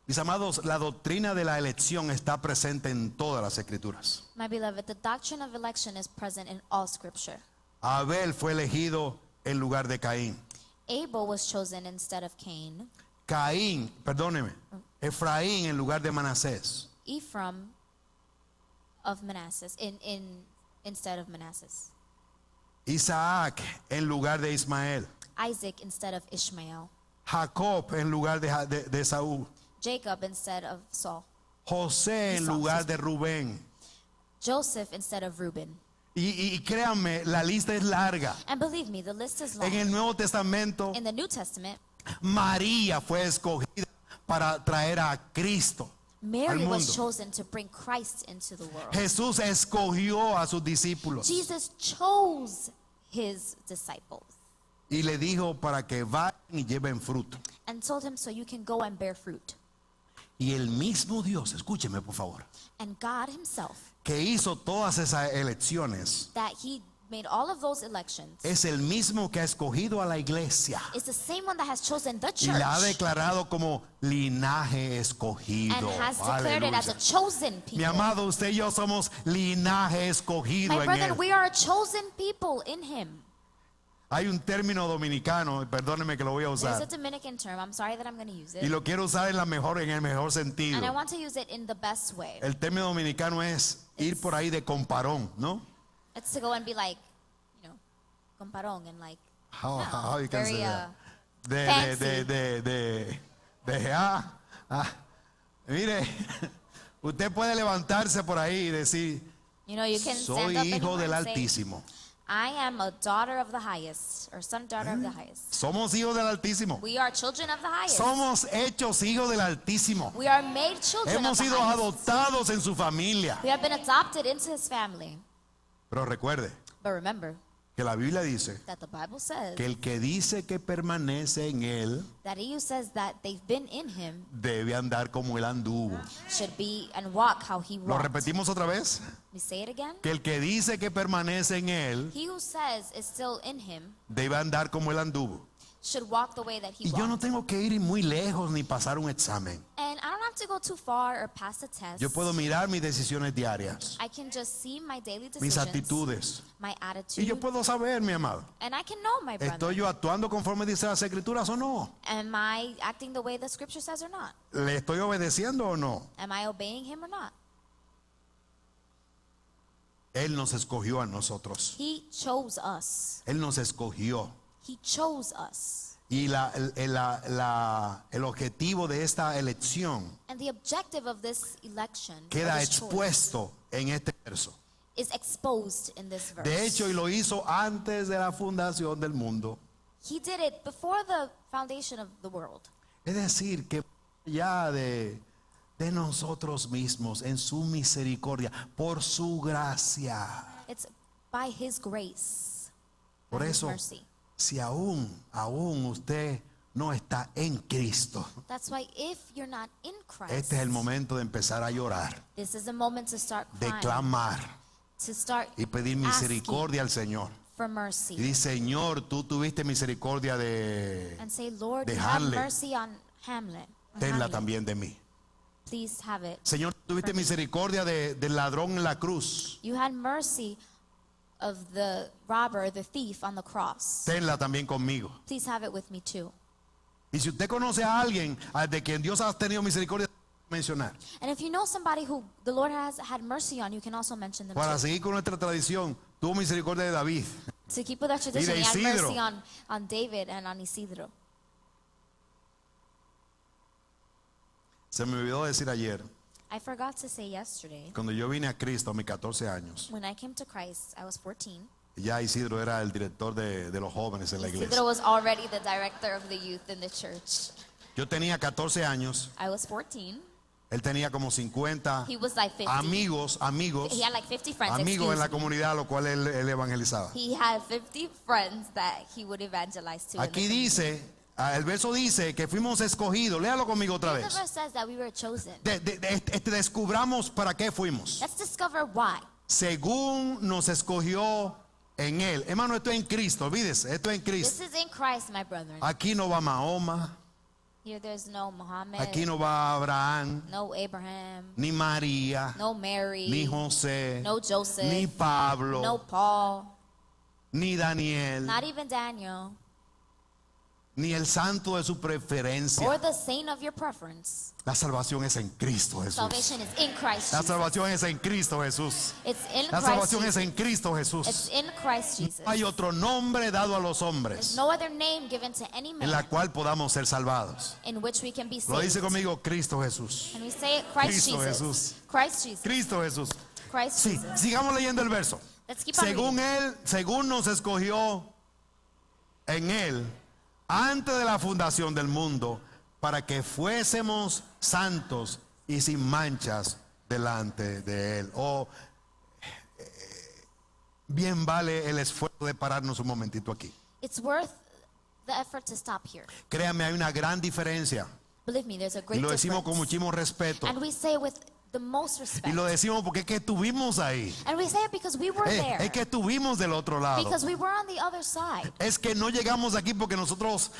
Mis amados, la doctrina de la elección está presente en todas las escrituras. My beloved, the doctrine of election is present in all scripture. Abel fue elegido en lugar de Caín. Abel was chosen instead of Cain. Caín, perdóneme, Efraín en lugar de Manasés. Ephraim of Manasseh instead of Manasseh. Isaac en lugar de Ismael. Isaac instead of Ishmael. Jacob en lugar de Saúl. Jacob instead of Saul. José en lugar de Rubén. Joseph instead of Reuben. Y créanme, la lista es larga. And believe me, the list is long. En el Nuevo Testamento, In the New Testament, María fue escogida para traer a Cristo al Mary was mundo. chosen to bring Christ into the world. Jesús escogió a sus discípulos Jesus chose his disciples y le dijo para que vayan y lleven fruto. and told him, so you can go and bear fruit. Y el mismo Dios, escúcheme por favor, And God himself, que hizo todas esas elecciones, that he made all of those elections, es el mismo que ha escogido a la iglesia is the same one that has chosen the y church la ha declarado como linaje and escogido. has declared it as a Aleluya. chosen Mi people. amado, usted y yo somos linaje escogido My en brethren, él. we are a chosen people in him. Hay un término dominicano, perdóneme que lo voy a There's usar, a Dominican term. I'm sorry that I'm going to use y it. lo quiero usar en el mejor sentido. And I want to use it in the best way. El término dominicano es ir por ahí de comparón, ¿no? It's to go and be like, you know, comparón and like, How you can very, say that? fancy. Mire, usted puede levantarse por ahí y decir, you know, you can soy stand up hijo anywhere del and say, Altísimo. I am a daughter of the highest, or son, daughter of the highest. Somos hijos del Altísimo. We are children of the highest. Somos hechos hijos del Altísimo. We are made children of Hemos the sido highest. adoptados en su familia. We have been adopted into his family. Pero recuerde But remember que la Biblia dice that the Bible says que el que dice que permanece en él that he who says that they've been in him debe andar como él anduvo. should be and walk how he ¿Lo walked. repetimos otra vez? We say it again. Que el que dice que permanece en él He who says is still in him debe andar como él anduvo. should walk the way that he Y yo no walked. tengo que ir muy lejos ni pasar un examen. And I don't have to go too far or pass a test. Yo puedo mirar mis decisiones diarias, I can just see my daily mis decisions, actitudes. my Y attitude, yo puedo saber, mi amado, and I can know my brother. ¿estoy yo actuando conforme dice las escrituras o no? Am I acting the way the scripture says or not? ¿Le estoy obedeciendo o no? Am I obeying him or not? Él nos escogió a nosotros. He chose us. Él nos escogió. He chose us. Y el objetivo de esta elección And the objective of this election queda or this choice, expuesto en este verso. is exposed in this verse. De hecho, y lo hizo antes de la fundación del mundo. He did it before the foundation of the world. Es decir, que ya de nosotros mismos, en su misericordia, por su gracia. It's by his grace, Por by his eso, mercy. si aún usted no está en Cristo, That's why if you're not in Christ, este es el momento de empezar a llorar, this is the moment to start de crying, clamar to start y pedir misericordia al Señor. for Y mercy. dice, Señor, tú tuviste misericordia And say, Lord, de you have Hamlet. mercy on Hamlet. on tenla Hamlet. también de mí. Please have it. Señor, tú tuviste misericordia del ladrón en la cruz, You had mercy of the robber, the thief on the cross. tenla también conmigo. Please have it with me too. Y si usted conoce a alguien de quien Dios ha tenido misericordia, mencionar. And if you know somebody who the Lord has had mercy on, you can also mention them Para too. seguir con nuestra tradición, tuvo misericordia de David. To keep with our tradition, he had Isidro. mercy on David and on Isidro. Se me olvidó decir ayer, I forgot to say yesterday, cuando yo vine a Cristo a mis 14 años, when I came to Christ, I was 14. ya Isidro era el director de los jóvenes en la iglesia. Isidro was already the director of the youth in the church. Yo tenía 14 años, I was 14. él tenía como 50 He was like 50. amigos He had like 50 friends. amigos en la excuse me. comunidad a los cuales él evangelizaba. He had 50 friends that he would evangelize to. in the Aquí community. dice, El verso dice que fuimos escogidos. Léalo conmigo otra The vez. verse says that we were chosen. Descubramos para qué fuimos. Let's discover why. Según nos escogió en Él. Hermano, esto es en Cristo. Olvídese, esto es en This Cristo. is in Christ, my brethren. Aquí no va Mahoma. Here there's no Muhammad, Aquí no va Abraham. no Abraham, Ni María. no Mary, Ni José. no Joseph, Ni Pablo. no Paul, Ni Daniel. not even Daniel, Ni el santo de su preferencia. or the saint of your preference. La salvación es en Cristo Jesús. Salvation is in Christ La Jesus. salvación es en Cristo Jesús. It's in La Christ salvación Jesus. es en Cristo It's Jesús. in Christ Jesus. No hay otro nombre dado a los There's hombres no other name given to any en man la cual podamos ser salvados. in which we can be Lo dice saved. conmigo Cristo Jesús. And we say it, Christ Cristo Jesus. Jesús. Christ Jesus. Cristo Jesús. Christ Sí, Jesus. sigamos leyendo el verso. Let's keep on Según reading. Él, según nos escogió en Él antes de la fundación del mundo, para que fuésemos santos y sin manchas delante de Él. Bien vale el esfuerzo de pararnos un momentito aquí. It's worth the effort to stop here. Créame, hay una gran diferencia. Believe me, there's a Y great lo decimos con difference. muchísimo respeto. And we say it with the most Y respect. lo decimos porque es que estuvimos ahí. And we say it because we were there. Es que estuvimos del otro lado. Because we were on the other side. Es que no llegamos aquí porque nosotros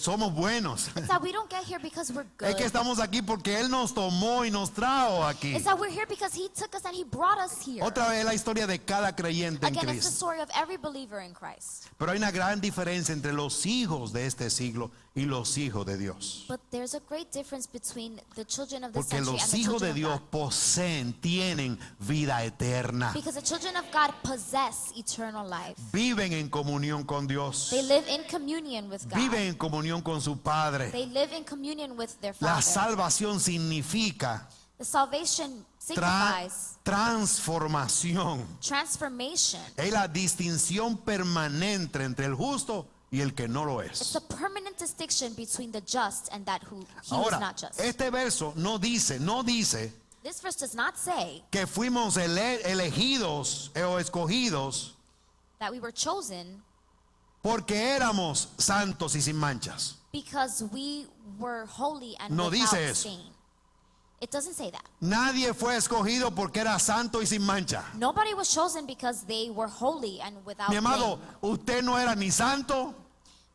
somos buenos. It's that we don't get here because we're Es que good. estamos aquí porque Él nos tomó y nos trajo aquí. It's that we're here because He took us and He brought us here. Otra vez la historia de cada creyente en Again, it's the Cristo. story of every believer in Christ. Pero hay una gran diferencia entre los hijos de este siglo y los hijos de Dios. But there's a great difference between the children of this Porque century and los the hijos de children Dios of God. poseen, tienen vida eterna. Because the children of God possess eternal life. Viven en comunión con Dios. They live in communion with God. Viven en comunión con su Padre. They live in communion with their La Father. salvación significa The salvation signifies transformación. transformation. Es la distinción permanente entre el justo y el que no lo It's es. a permanent distinction between the just and that who he was Ahora, not just. este verso no dice This verse does not say que fuimos elegidos o escogidos that we were chosen porque éramos santos y sin manchas. because we were holy and No without dice eso. stain. It doesn't say that. Nadie fue escogido porque era santo y sin mancha. Nobody was chosen because they were holy and without Mi amado, blame. usted no era ni santo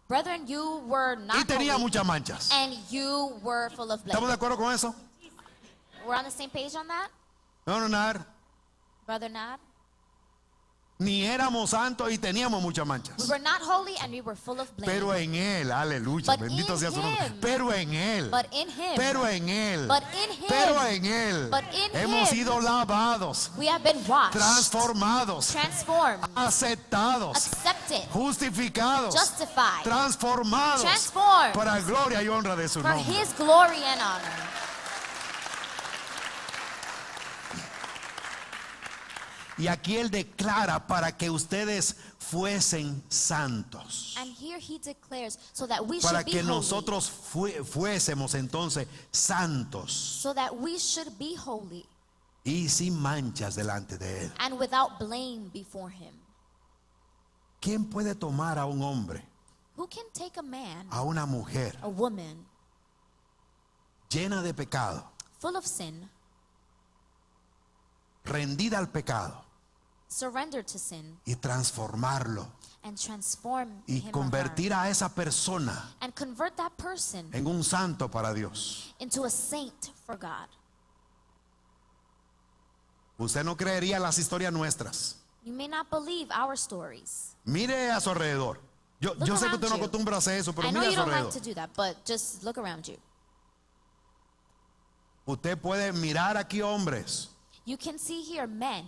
Brethren, you were y not tenía holy muchas manchas. and you were full of ¿Estamos blame. de acuerdo con eso? We're on the same page on that? No, nada. Brother Nad? Ni éramos santos y teníamos muchas We manchas. were not holy and we were full of blame. Pero en Él, aleluya, But bendito in sea su nombre. Him. Pero en Él, But in Him, pero en Él, But in Him. pero en Él, But in hemos Him. sido lavados, we have been washed, transformados, transformed, aceptados, accepted, justificados, justified, transformados transformed para gloria y honra de su for nombre. His glory and honor. Y aquí Él declara para que ustedes fuesen santos. And here He declares so that we Para should be que holy. nosotros fuésemos entonces santos So that we should be holy y sin manchas delante de Él. and without blame before Him. ¿Quién puede tomar a un hombre, Who can take a man, a una mujer a woman, llena de pecado, full of sin, rendida al pecado surrendered to sin, y transformarlo and transform y him or her, convertir a esa persona and convert that person en un santo para Dios? into a saint for God? Usted no creería las historias nuestras. You may not believe our stories. Mire a su alrededor. Yo Look sé que around usted no you. acostumbra a hacer eso, pero I know mire a you su don't like alrededor. to do that, but just look around you. Usted puede mirar aquí hombres You can see here men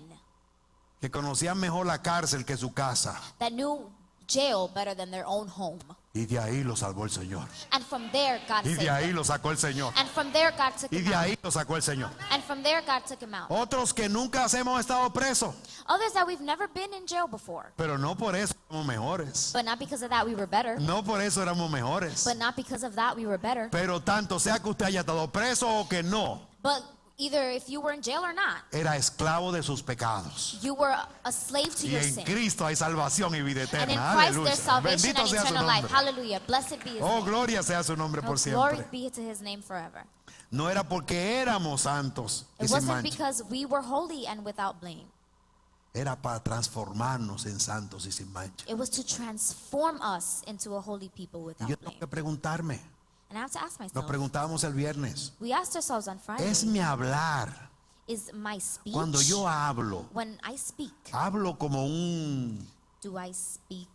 que conocían mejor la cárcel que su casa. that knew jail better than their own home. Y de ahí lo salvó el Señor. And from there, God Y saved de ahí them. lo sacó el Señor. And from there, God took Y him de out. ahí lo sacó el Señor. And from there, God took him out. Otros que nunca hemos estado presos, Others that we've never been in jail before. pero no por eso somos mejores. But not because of that, we were better. No por eso éramos mejores. But not because of that, we were better. Pero tanto sea que usted haya estado preso o que no, But Either if you were in jail or not, era esclavo de sus pecados. you were a slave to Y your en sin. Cristo hay salvación y vida And in eterna. Christ Aleluya. there's salvation Bendito and sea su eternal life. nombre. Hallelujah. Blessed be his Oh, name. gloria sea su nombre Oh, por glory siempre. be to his name forever. No era porque éramos santos y It sin wasn't mancha. because we were holy and without blame. Era para transformarnos en santos y sin mancha. It was to transform us into a holy people Y without yo blame. tengo que preguntarme, And I have to ask nos myself, preguntábamos el viernes, we asked ourselves on Friday, ¿es mi hablar? is my speech, Cuando yo hablo, when I speak, hablo como un do I speak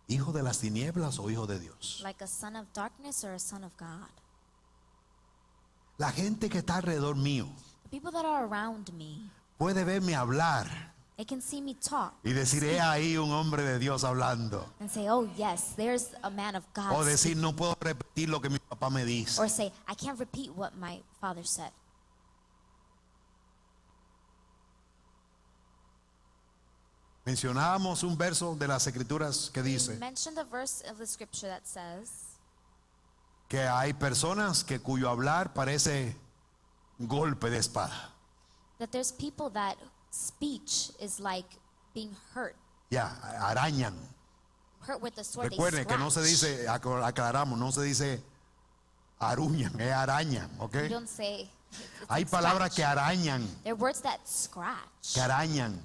hijo de las tinieblas o hijo de Dios? like a son of darkness or a son of God? La gente que está alrededor mío The people that are around me, puede verme hablar they can see me talk y decir, he ahí un hombre de Dios hablando. and say, oh yes, there's a man of God O decir, speaking. no puedo repetir lo que mi papá me dice. Or say, I can't repeat what my father said. Mencionábamos un verso de las escrituras que We dice mentioned the verse of the scripture that says que hay personas que cuyo hablar parece golpe de espada. that there's people that speech is like being hurt Ya, arañan. with the sword. Recuerden they que no se scratch. dice, aclaramos, no se dice aruñan, es arañan, ¿ok? You don't say it's Hay like palabras que scratch. arañan, There are words that scratch. que arañan,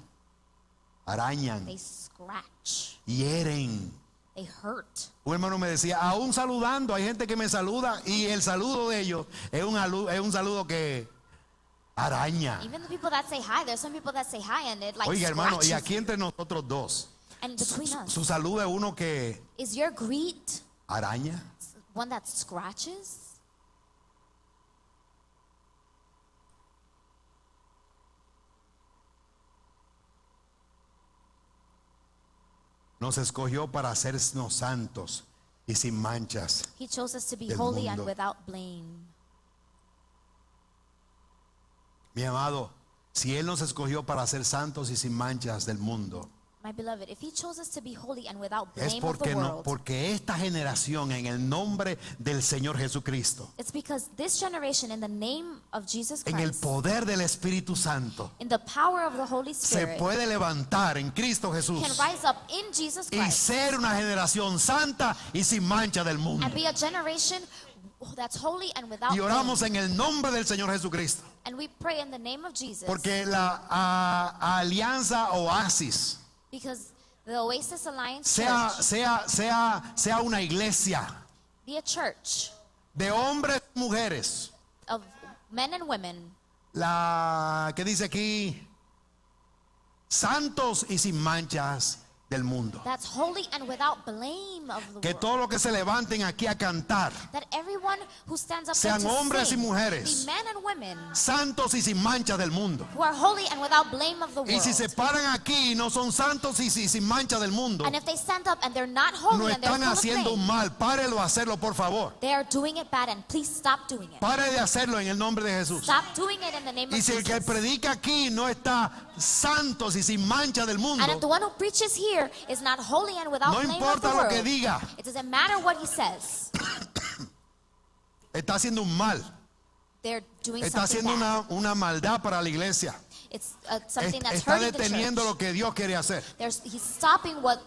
arañan, They scratch. hieren. They hurt. Un hermano me decía, aún saludando, hay gente que me saluda y el saludo de ellos es un saludo que araña. Even the people that say hi, there's some people that say hi and it like Oiga, hermano, y scratches. aquí entre nosotros dos, And between us, su saludo es uno que is your greet araña. one that scratches? Nos escogió para hacernos santos y sin manchas. He chose us to be Del holy and mundo. without blame. Mi amado, si Él nos escogió para ser santos y sin manchas del mundo, My beloved, if he chose us to be holy and without es blame of the world, porque esta generación en el nombre del Señor Jesucristo, it's because this generation in the name of Jesus en el Christ, poder del Espíritu Santo, in the power of the Holy se Spirit, puede levantar en Cristo Jesús can rise up in Jesus y Christ ser una generación santa y sin mancha del mundo. and be a generation that's holy and without Y oramos blame. en el nombre del Señor Jesucristo, And we pray in the name of Jesus porque la alianza Oasis because the Oasis Alliance sea, Church, sea una iglesia be a church de hombres y mujeres. of men and women La que dice aquí, santos y sin manchas del mundo. that's holy and without blame of the Que world. todos los que se levanten aquí a cantar, That everyone who stands up Sean there to hombres sing y mujeres. be men and women santos y sin manchas del mundo. who are holy and without blame of the Y world. si se paran aquí y no son santos y sin mancha del mundo, And if they stand up and they're not no holy and they're están full of haciendo blame, un mal. Párelo a hacerlo, por favor. they are doing it bad, and please stop doing it. Pare de hacerlo en el nombre de Jesús. Stop doing it in the name of Y si el que Jesus. predica aquí no está santos y sin mancha del And if the mundo, one who preaches here is not holy and without no blame of the importa lo que world, diga, it doesn't matter what he says. está haciendo un mal. They're doing Está something haciendo bad. una maldad para la iglesia. It's something that's Está hurting the deteniendo church. lo que Dios quiere hacer. He's stopping what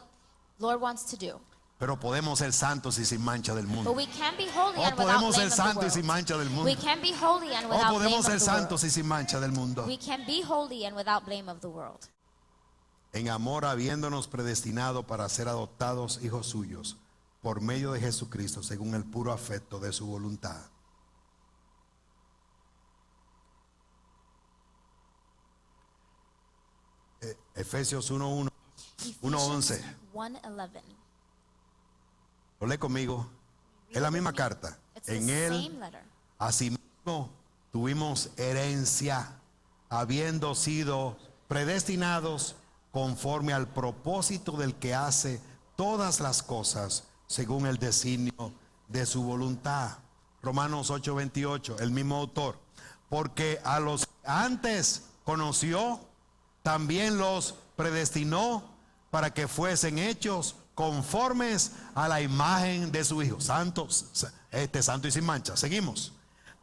Lord wants to do. Pero podemos ser santos y sin mancha del But mundo. we can be holy O and without podemos blame ser of the santos y sin world. mancha del We mundo. can be holy and O without blame podemos of ser the world. santos y sin mancha del mundo. We can be holy and without blame of the world. En amor, habiéndonos predestinado para ser adoptados hijos suyos por medio de Jesucristo, según el puro afecto de su voluntad. Efesios 1:1. 1:11. 1:11. Lo lee conmigo. Es la misma carta. It's the En él, same letter. asimismo, tuvimos herencia, habiendo sido predestinados conforme al propósito del que hace todas las cosas según el designio de su voluntad. Romanos 8:28, el mismo autor. Porque a los que antes conoció, también los predestinó para que fuesen hechos conformes a la imagen de su Hijo. Santos, santo y sin mancha. Seguimos.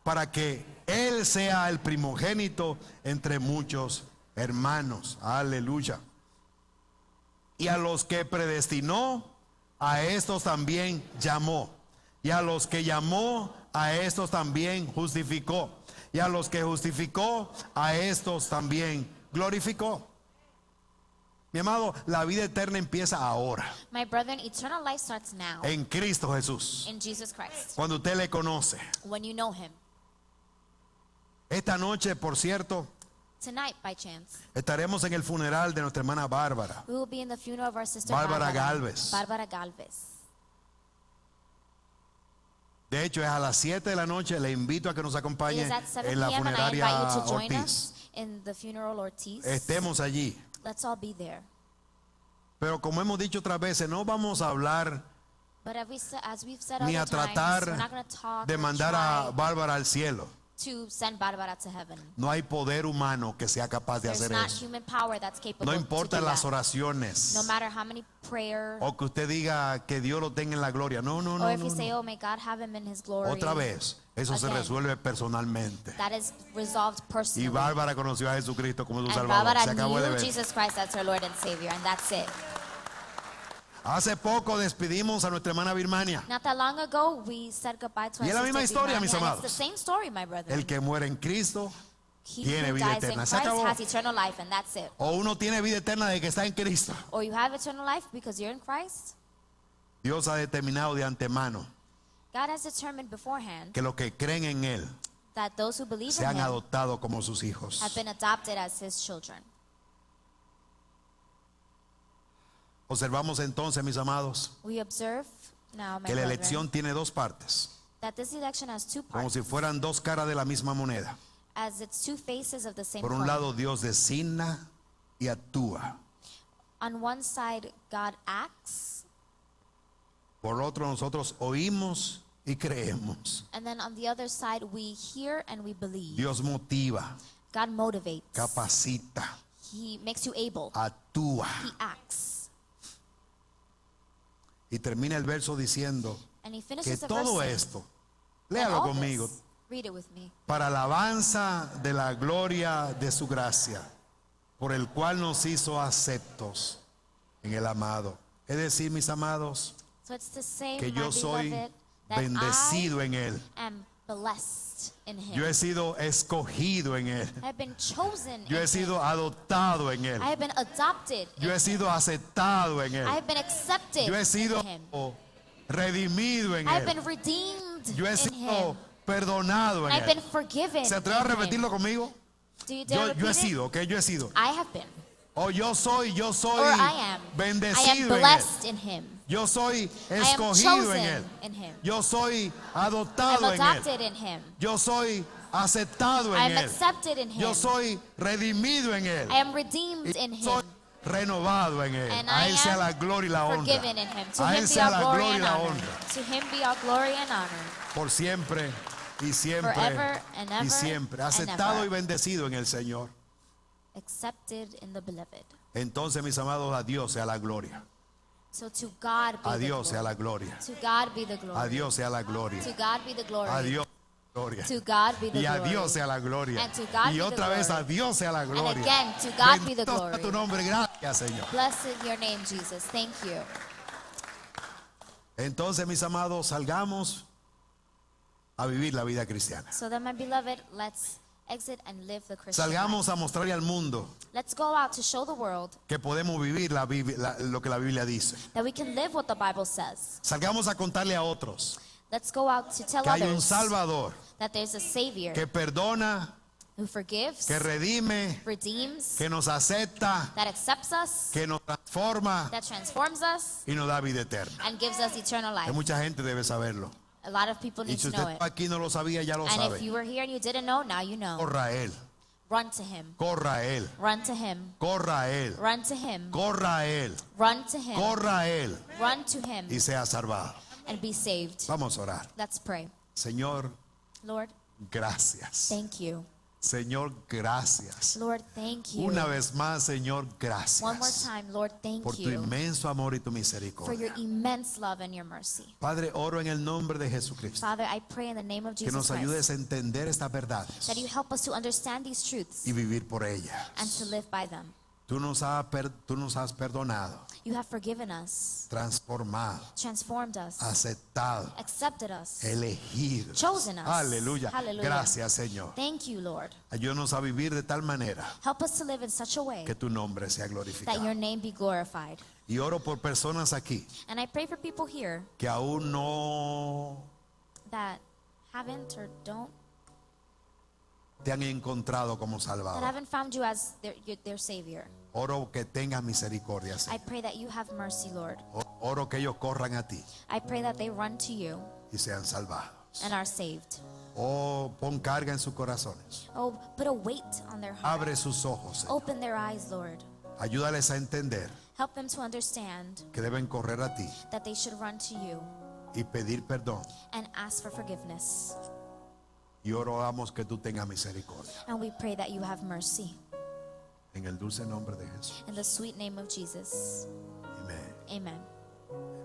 para que Él sea el primogénito entre muchos hermanos. Aleluya. Y a los que predestinó, a estos también llamó. Y a los que llamó, a estos también justificó. Y a los que justificó, a estos también glorificó. Mi amado, la vida eterna empieza ahora, My brethren, eternal life starts now en Cristo Jesús. in Jesus Christ. Cuando usted le conoce. When you know him. Esta noche, por cierto, Tonight, by chance, estaremos en el funeral de nuestra hermana Bárbara. we will be in the funeral of our sister Bárbara Galvez. Bárbara Galvez. De hecho, es a las 7 de la noche. Le invito a que nos It acompañe is at 7 en la p.m. and I funeraria invite you to join Ortiz. us in the funeral Ortiz. Estemos allí. Let's all be there. Pero como hemos dicho otras veces, no vamos a hablar But as we've said ni a other times, we're tratar not going to talk de or mandar a try Bárbara al cielo. to send Barbara to heaven. No hay poder humano que sea capaz de There's hacer not eso. human power that's capable No to importa do las that. oraciones No matter how many prayers, o que usted diga que Dios lo tenga en la gloria. No, no, no, or if no, you say, no. oh, may God have him in his glory. Otra vez, eso se Again. resuelve personalmente. That is resolved Y personally. Bárbara conoció a Jesucristo como su And Salvador. Barbara Se acabó de knew ver. Jesus Christ as her Lord and Savior, and that's it. Hace poco despedimos a nuestra hermana Birmania. Not that long ago, we said goodbye to Y our es la misma sister historia, Birmania, mis and amados. it's the same story, my brother. El que muere en Cristo He tiene who vida dies in eterna. Se Christ acabó. has eternal life, and that's it. O uno tiene vida eterna de que está en Cristo. Or you have eternal life because you're in Christ. Dios ha determinado de antemano God has determined beforehand que los que creen en Él that those who believe se in han him adoptado como sus hijos. have been adopted as his children. Observamos entonces, mis amados, We observe now, my que la brethren, elección tiene dos partes, that this election has two como parts, si fueran dos caras de la misma moneda. as it's two faces of the same Por un coin. lado, Dios designa y actúa. On one side, God acts, Por otro, nosotros oímos y creemos. and then on the other side, we hear and we believe. Dios motiva, God motivates. capacita, He makes you able. actúa. He acts. Y termina el verso diciendo And he que finishes the todo verse saying, esto, "And léalo all conmigo, this," read it with me, para alabanza de la gloria de su gracia, por el cual nos hizo aceptos en el amado. Es decir, mis amados, so it's the same, que my yo soy beloved, that bendecido en Él. I am blessed in him. Yo he sido escogido en Él. I have been chosen Yo he in sido him. adoptado en Él. I have been adopted Yo in he sido him. aceptado en Él. I have been accepted Yo he sido in him. redimido en I have Él. been redeemed Yo he in sido him. perdonado en I've been Él. forgiven ¿Se atreve a in him. repetirlo conmigo? Do you dare Yo he repeat it? sido, ¿ok? Yo he sido. I have been. O yo soy Or I am. I bendecido am en Él. blessed in him. Yo soy I am escogido en Él. chosen in him. Yo soy I'm adoptado en Él. adopted in him. Yo soy aceptado I en am Él. accepted in him. Yo soy redimido en Él. I am redeemed Y in soy him. renovado en Él. And A I Él sea am la gloria y la honra. forgiven in him. To A him Él be sea all la glory gloria y and la honor. honra. To him be all glory and honor. Por siempre y siempre Forever and y ever siempre. and Aceptado ever. y bendecido en el Señor. Accepted in the beloved. Entonces, mis amados, a Dios sea la gloria. So to God be A the Dios sea glory. la gloria. To God be the glory. A Dios sea la gloria. To God be the glory. A Dios gloria. To God be the Y a glory. Dios sea la gloria. And to God Y be the otra vez glory. a Dios sea la gloria. again, to God be the Bendito sea glory. tu nombre, gracias, Señor. Blessed your name, Jesus. Thank you. Entonces, mis amados, salgamos a vivir la vida cristiana. So then, my beloved, let's exit and live the Christian life. Salgamos a mostrarle al mundo Let's go out to show the world que podemos vivir lo que la Biblia dice. that we can live what the Bible says. Salgamos a contarle a otros Let's go out to tell que hay un others Salvador that there's a Savior que perdona, who forgives, que redime, redeems, que nos acepta, that accepts us, que nos transforma that transforms us, y nos da vida eterna. and gives us eternal Que life. mucha gente debe saberlo. A lot of people Y need si to usted know it. aquí no lo sabía, ya lo And sabe. if you were here and you didn't know, now you know. Corra a Él, Run to Him. corra a Él, Run to Him. corra a Él, Run to Him. corra a Él, Run to Him. corra a Él Run to Him y sea salvado. and be saved. Vamos a orar. Let's pray. Señor, Lord, gracias. thank you. Señor, gracias. Lord, thank you. Una vez más, Señor, One more gracias time, Lord, thank por tu you inmenso amor y tu for your misericordia. immense love and your mercy. Padre, oro en el nombre de Jesucristo Father, I pray in the name of que Jesus nos ayudes Christ a entender estas verdades that you help us to understand these truths y vivir por ellas. and to live by them. Tú nos has perdonado, You have forgiven us, transformado, transformed us, aceptado, accepted us, elegido. chosen us. Aleluya. Hallelujah. Gracias, Señor. Thank you, Lord. Ayúdanos a vivir de tal manera Help us to live in such a way que tu nombre sea that your glorificado. name be glorified. Y oro por personas aquí And I pray for people here que aún no that haven't or don't, te han encontrado como that Salvador. haven't found you as their Savior. Oro que tengas misericordia, I Señor. pray that you have mercy, Lord. Oro que ellos corran a ti I pray that they run to you y sean salvados. and are saved. Oh, pon carga en sus corazones. Oh, put a weight on their heart. Abre sus ojos, Señor. Open their eyes, Lord. Ayúdales a entender Help them to understand que deben correr a ti that they should run to you y pedir perdón. and ask for forgiveness. Y oramos que tú tengas misericordia. And we pray that you have mercy. En el dulce nombre de Jesús. In the sweet name of Jesus. Amén. Amen.